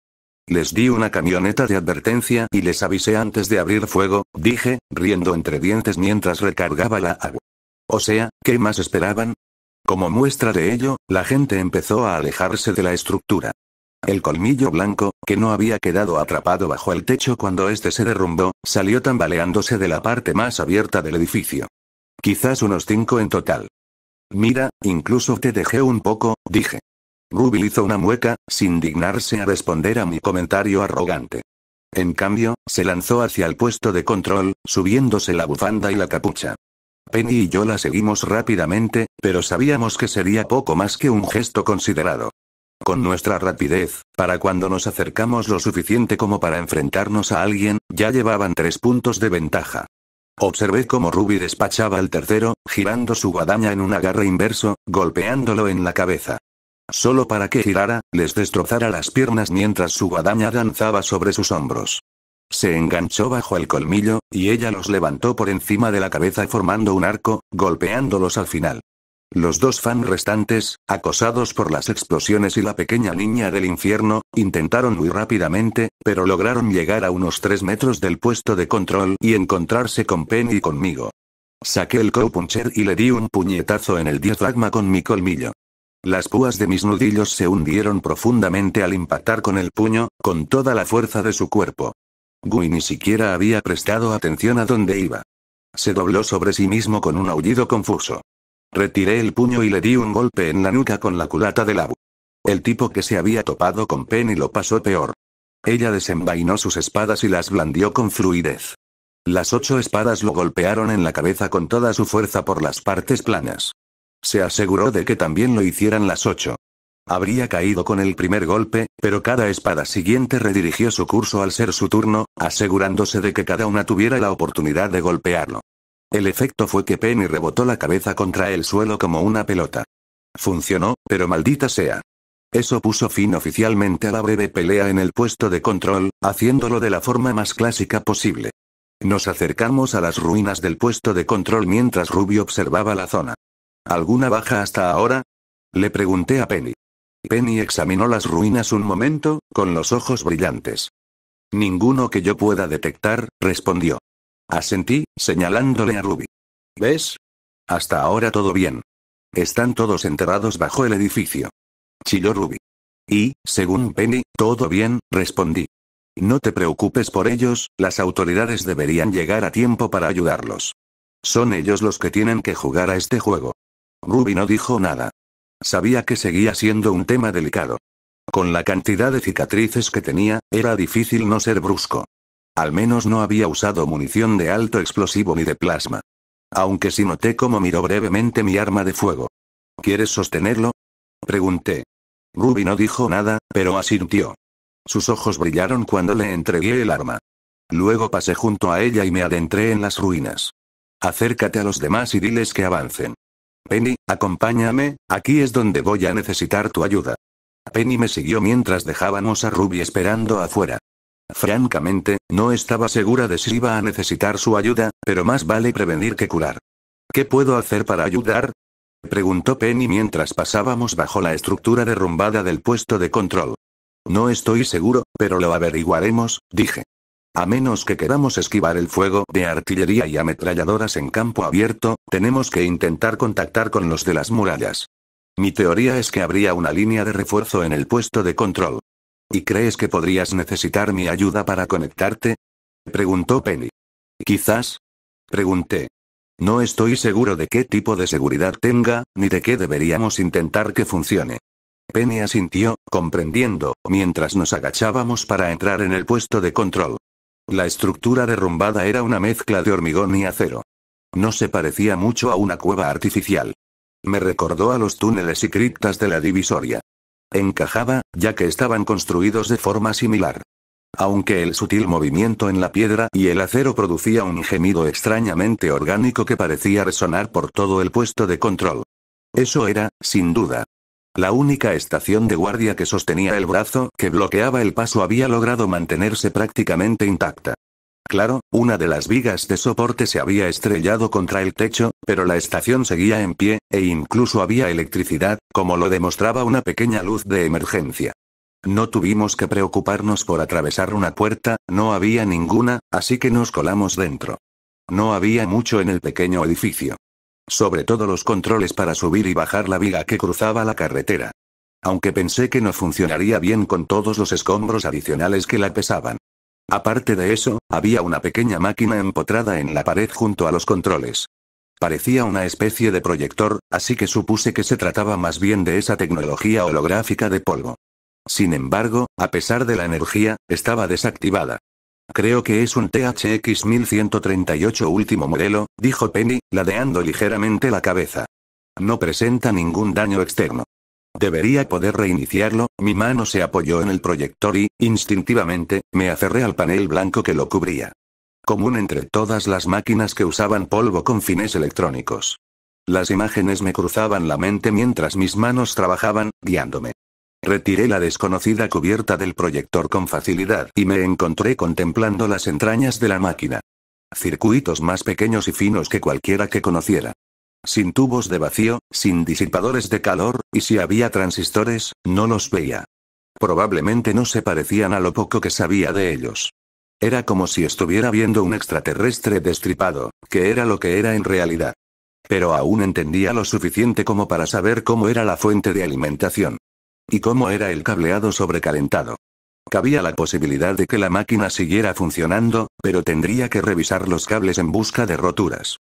Les di una camioneta de advertencia y les avisé antes de abrir fuego, dije, riendo entre dientes mientras recargaba la agua. O sea, ¿qué más esperaban? Como muestra de ello, la gente empezó a alejarse de la estructura. El colmillo blanco, que no había quedado atrapado bajo el techo cuando este se derrumbó, salió tambaleándose de la parte más abierta del edificio. Quizás unos 5 en total. Mira, incluso te dejé un poco, dije. Ruby hizo una mueca, sin dignarse a responder a mi comentario arrogante. En cambio, se lanzó hacia el puesto de control, subiéndose la bufanda y la capucha. Penny y yo la seguimos rápidamente, pero sabíamos que sería poco más que un gesto considerado. Con nuestra rapidez, para cuando nos acercamos lo suficiente como para enfrentarnos a alguien, ya llevaban 3 puntos de ventaja. Observé cómo Ruby despachaba al tercero, girando su guadaña en un agarre inverso, golpeándolo en la cabeza. Solo para que girara, les destrozara las piernas mientras su guadaña danzaba sobre sus hombros. Se enganchó bajo el colmillo, y ella los levantó por encima de la cabeza formando un arco, golpeándolos al final. Los 2 fans restantes, acosados por las explosiones y la pequeña niña del infierno, intentaron huir rápidamente, pero lograron llegar a unos 3 metros del puesto de control y encontrarse con Penny y conmigo. Saqué el cowpuncher y le di un puñetazo en el diafragma con mi colmillo. Las púas de mis nudillos se hundieron profundamente al impactar con el puño, con toda la fuerza de su cuerpo. Gui ni siquiera había prestado atención a dónde iba. Se dobló sobre sí mismo con un aullido confuso. Retiré el puño y le di un golpe en la nuca con la culata del Abu. El tipo que se había topado con Penny lo pasó peor. Ella desenvainó sus espadas y las blandió con fluidez. Las 8 espadas lo golpearon en la cabeza con toda su fuerza por las partes planas. Se aseguró de que también lo hicieran las 8. Habría caído con el primer golpe, pero cada espada siguiente redirigió su curso al ser su turno, asegurándose de que cada una tuviera la oportunidad de golpearlo. El efecto fue que Penny rebotó la cabeza contra el suelo como una pelota. Funcionó, pero maldita sea. Eso puso fin oficialmente a la breve pelea en el puesto de control, haciéndolo de la forma más clásica posible. Nos acercamos a las ruinas del puesto de control mientras Ruby observaba la zona. ¿Alguna baja hasta ahora? Le pregunté a Penny. Penny examinó las ruinas un momento, con los ojos brillantes. Ninguno que yo pueda detectar, respondió. Asentí, señalándole a Ruby. ¿Ves? Hasta ahora todo bien. Están todos enterrados bajo el edificio. Chilló Ruby. Y, según Penny, todo bien, respondí. No te preocupes por ellos, las autoridades deberían llegar a tiempo para ayudarlos. Son ellos los que tienen que jugar a este juego. Ruby no dijo nada. Sabía que seguía siendo un tema delicado. Con la cantidad de cicatrices que tenía, era difícil no ser brusco. Al menos no había usado munición de alto explosivo ni de plasma. Aunque sí noté cómo miró brevemente mi arma de fuego. ¿Quieres sostenerlo? Pregunté. Ruby no dijo nada, pero asintió. Sus ojos brillaron cuando le entregué el arma. Luego pasé junto a ella y me adentré en las ruinas. Acércate a los demás y diles que avancen. Penny, acompáñame, aquí es donde voy a necesitar tu ayuda. Penny me siguió mientras dejábamos a Ruby esperando afuera. Francamente, no estaba segura de si iba a necesitar su ayuda, pero más vale prevenir que curar. ¿Qué puedo hacer para ayudar? Preguntó Penny mientras pasábamos bajo la estructura derrumbada del puesto de control. No estoy seguro, pero lo averiguaremos, dije. A menos que queramos esquivar el fuego de artillería y ametralladoras en campo abierto, tenemos que intentar contactar con los de las murallas. Mi teoría es que habría una línea de refuerzo en el puesto de control. ¿Y crees que podrías necesitar mi ayuda para conectarte? Preguntó Penny. Quizás. Pregunté. No estoy seguro de qué tipo de seguridad tenga, ni de qué deberíamos intentar que funcione. Penny asintió, comprendiendo, mientras nos agachábamos para entrar en el puesto de control. La estructura derrumbada era una mezcla de hormigón y acero. No se parecía mucho a una cueva artificial. Me recordó a los túneles y criptas de la divisoria. Encajaba, ya que estaban construidos de forma similar. Aunque el sutil movimiento en la piedra y el acero producía un gemido extrañamente orgánico que parecía resonar por todo el puesto de control. Eso era, sin duda. La única estación de guardia que sostenía el brazo que bloqueaba el paso había logrado mantenerse prácticamente intacta. Claro, una de las vigas de soporte se había estrellado contra el techo, pero la estación seguía en pie, e incluso había electricidad, como lo demostraba una pequeña luz de emergencia. No tuvimos que preocuparnos por atravesar una puerta, no había ninguna, así que nos colamos dentro. No había mucho en el pequeño edificio. Sobre todo los controles para subir y bajar la viga que cruzaba la carretera. Aunque pensé que no funcionaría bien con todos los escombros adicionales que la pesaban. Aparte de eso, había una pequeña máquina empotrada en la pared junto a los controles. Parecía una especie de proyector, así que supuse que se trataba más bien de esa tecnología holográfica de polvo. Sin embargo, a pesar de la energía, estaba desactivada. Creo que es un THX 1138 último modelo, dijo Penny, ladeando ligeramente la cabeza. No presenta ningún daño externo. Debería poder reiniciarlo. Mi mano se apoyó en el proyector y, instintivamente, me aferré al panel blanco que lo cubría. Común entre todas las máquinas que usaban polvo con fines electrónicos. Las imágenes me cruzaban la mente mientras mis manos trabajaban, guiándome. Retiré la desconocida cubierta del proyector con facilidad y me encontré contemplando las entrañas de la máquina. Circuitos más pequeños y finos que cualquiera que conociera. Sin tubos de vacío, sin disipadores de calor, y si había transistores, no los veía. Probablemente no se parecían a lo poco que sabía de ellos. Era como si estuviera viendo un extraterrestre destripado, que era lo que era en realidad. Pero aún entendía lo suficiente como para saber cómo era la fuente de alimentación. Y cómo era el cableado sobrecalentado. Cabía la posibilidad de que la máquina siguiera funcionando, pero tendría que revisar los cables en busca de roturas.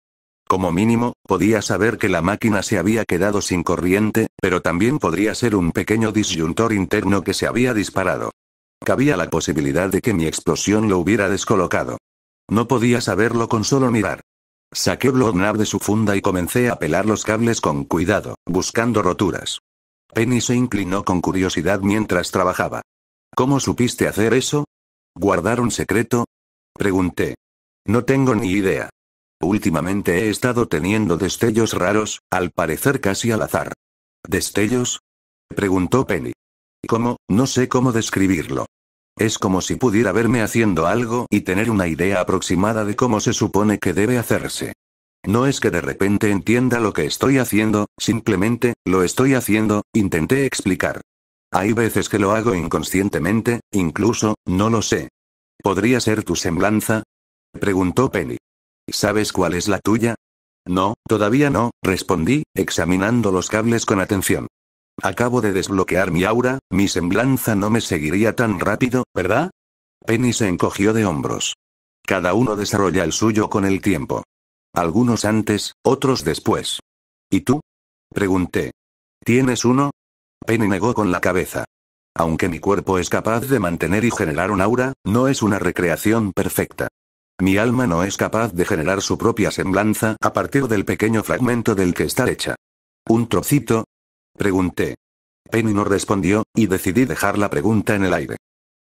Como mínimo, podía saber que la máquina se había quedado sin corriente, pero también podría ser un pequeño disyuntor interno que se había disparado. Cabía la posibilidad de que mi explosión lo hubiera descolocado. No podía saberlo con solo mirar. Saqué Bloodnap de su funda y comencé a pelar los cables con cuidado, buscando roturas. Penny se inclinó con curiosidad mientras trabajaba. ¿Cómo supiste hacer eso? ¿Guardar un secreto? Pregunté. No tengo ni idea. Últimamente he estado teniendo destellos raros, al parecer casi al azar. ¿Destellos? Preguntó Penny. ¿Cómo? No sé cómo describirlo. Es como si pudiera verme haciendo algo y tener una idea aproximada de cómo se supone que debe hacerse. No es que de repente entienda lo que estoy haciendo, simplemente, lo estoy haciendo, intenté explicar. Hay veces que lo hago inconscientemente, incluso, no lo sé. ¿Podría ser tu semblanza? Preguntó Penny. ¿Sabes cuál es la tuya? No, todavía no, respondí, examinando los cables con atención. Acabo de desbloquear mi aura, mi semblanza no me seguiría tan rápido, ¿verdad? Penny se encogió de hombros. Cada uno desarrolla el suyo con el tiempo. Algunos antes, otros después. ¿Y tú? Pregunté. ¿Tienes uno? Penny negó con la cabeza. Aunque mi cuerpo es capaz de mantener y generar un aura, no es una recreación perfecta. Mi alma no es capaz de generar su propia semblanza a partir del pequeño fragmento del que está hecha. ¿Un trocito? Pregunté. Penny no respondió, y decidí dejar la pregunta en el aire.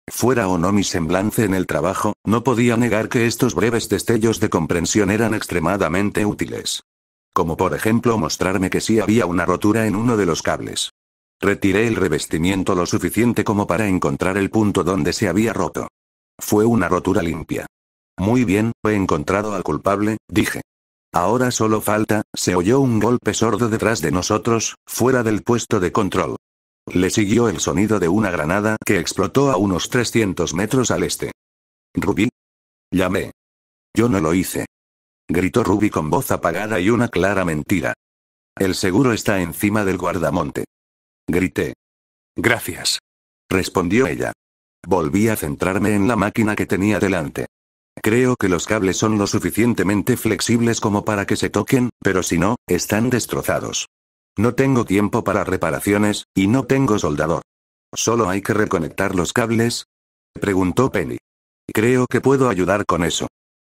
Fuera o no mi semblanza en el trabajo, no podía negar que estos breves destellos de comprensión eran extremadamente útiles. Como por ejemplo mostrarme que sí había una rotura en uno de los cables. Retiré el revestimiento lo suficiente como para encontrar el punto donde se había roto. Fue una rotura limpia. Muy bien, he encontrado al culpable, dije. Ahora solo falta, se oyó un golpe sordo detrás de nosotros, fuera del puesto de control. Le siguió el sonido de una granada que explotó a unos 300 metros al este. ¿Ruby? Llamé. Yo no lo hice. Gritó Ruby con voz apagada y una clara mentira. El seguro está encima del guardamonte. Grité. Gracias. Respondió ella. Volví a centrarme en la máquina que tenía delante. Creo que los cables son lo suficientemente flexibles como para que se toquen, pero si no, están destrozados. No tengo tiempo para reparaciones, y no tengo soldador. ¿Solo hay que reconectar los cables? Preguntó Penny. Creo que puedo ayudar con eso.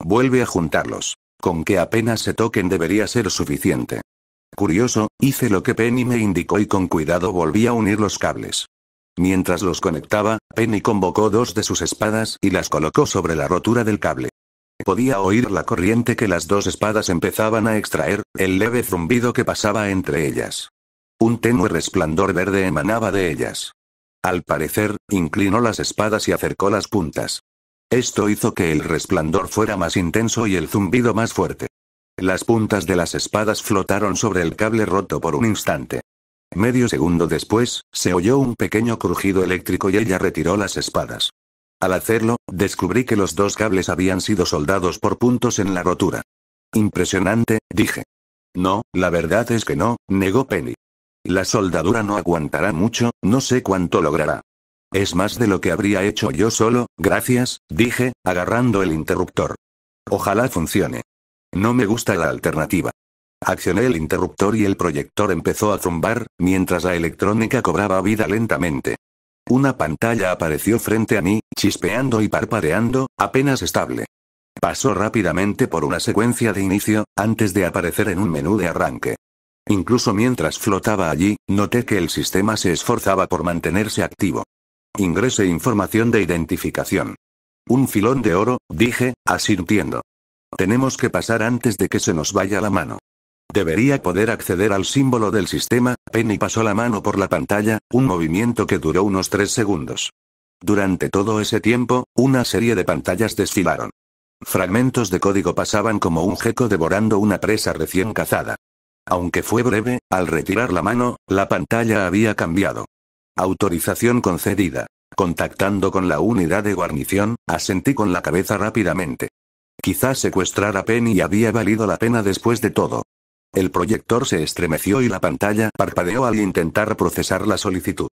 Vuelve a juntarlos. Con que apenas se toquen debería ser suficiente. Curioso, hice lo que Penny me indicó y con cuidado volví a unir los cables. Mientras los conectaba, Penny convocó dos de sus espadas y las colocó sobre la rotura del cable. Podía oír la corriente que las dos espadas empezaban a extraer, el leve zumbido que pasaba entre ellas. Un tenue resplandor verde emanaba de ellas. Al parecer, inclinó las espadas y acercó las puntas. Esto hizo que el resplandor fuera más intenso y el zumbido más fuerte. Las puntas de las espadas flotaron sobre el cable roto por un instante. Medio segundo después, se oyó un pequeño crujido eléctrico y ella retiró las espadas. Al hacerlo, descubrí que los dos cables habían sido soldados por puntos en la rotura. Impresionante, dije. No, la verdad es que no, negó Penny. La soldadura no aguantará mucho, no sé cuánto logrará. Es más de lo que habría hecho yo solo, gracias, dije, agarrando el interruptor. Ojalá funcione. No me gusta la alternativa. Accioné el interruptor y el proyector empezó a zumbar, mientras la electrónica cobraba vida lentamente. Una pantalla apareció frente a mí, chispeando y parpadeando, apenas estable. Pasó rápidamente por una secuencia de inicio, antes de aparecer en un menú de arranque. Incluso mientras flotaba allí, noté que el sistema se esforzaba por mantenerse activo. Ingrese información de identificación. Un filón de oro, dije, asintiendo. Tenemos que pasar antes de que se nos vaya la mano. Debería poder acceder al símbolo del sistema. Penny pasó la mano por la pantalla, un movimiento que duró unos 3 segundos. Durante todo ese tiempo, una serie de pantallas desfilaron. Fragmentos de código pasaban como un gecko devorando una presa recién cazada. Aunque fue breve, al retirar la mano, la pantalla había cambiado. Autorización concedida. Contactando con la unidad de guarnición, asentí con la cabeza rápidamente. Quizás secuestrar a Penny había valido la pena después de todo. El proyector se estremeció y la pantalla parpadeó al intentar procesar la solicitud.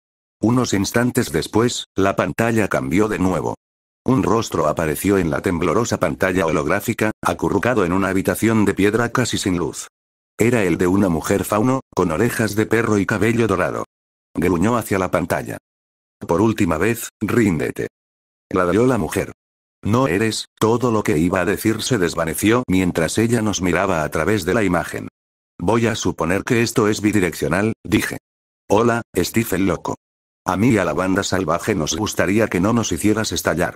Unos instantes después, la pantalla cambió de nuevo. Un rostro apareció en la temblorosa pantalla holográfica, acurrucado en una habitación de piedra casi sin luz. Era el de una mujer fauno, con orejas de perro y cabello dorado. Gruñó hacia la pantalla. Por última vez, ríndete. Ladrió la mujer. No eres. Todo lo que iba a decir se desvaneció mientras ella nos miraba a través de la imagen. Voy a suponer que esto es bidireccional, dije. Hola, Steve el loco. A mí y a la banda salvaje nos gustaría que no nos hicieras estallar.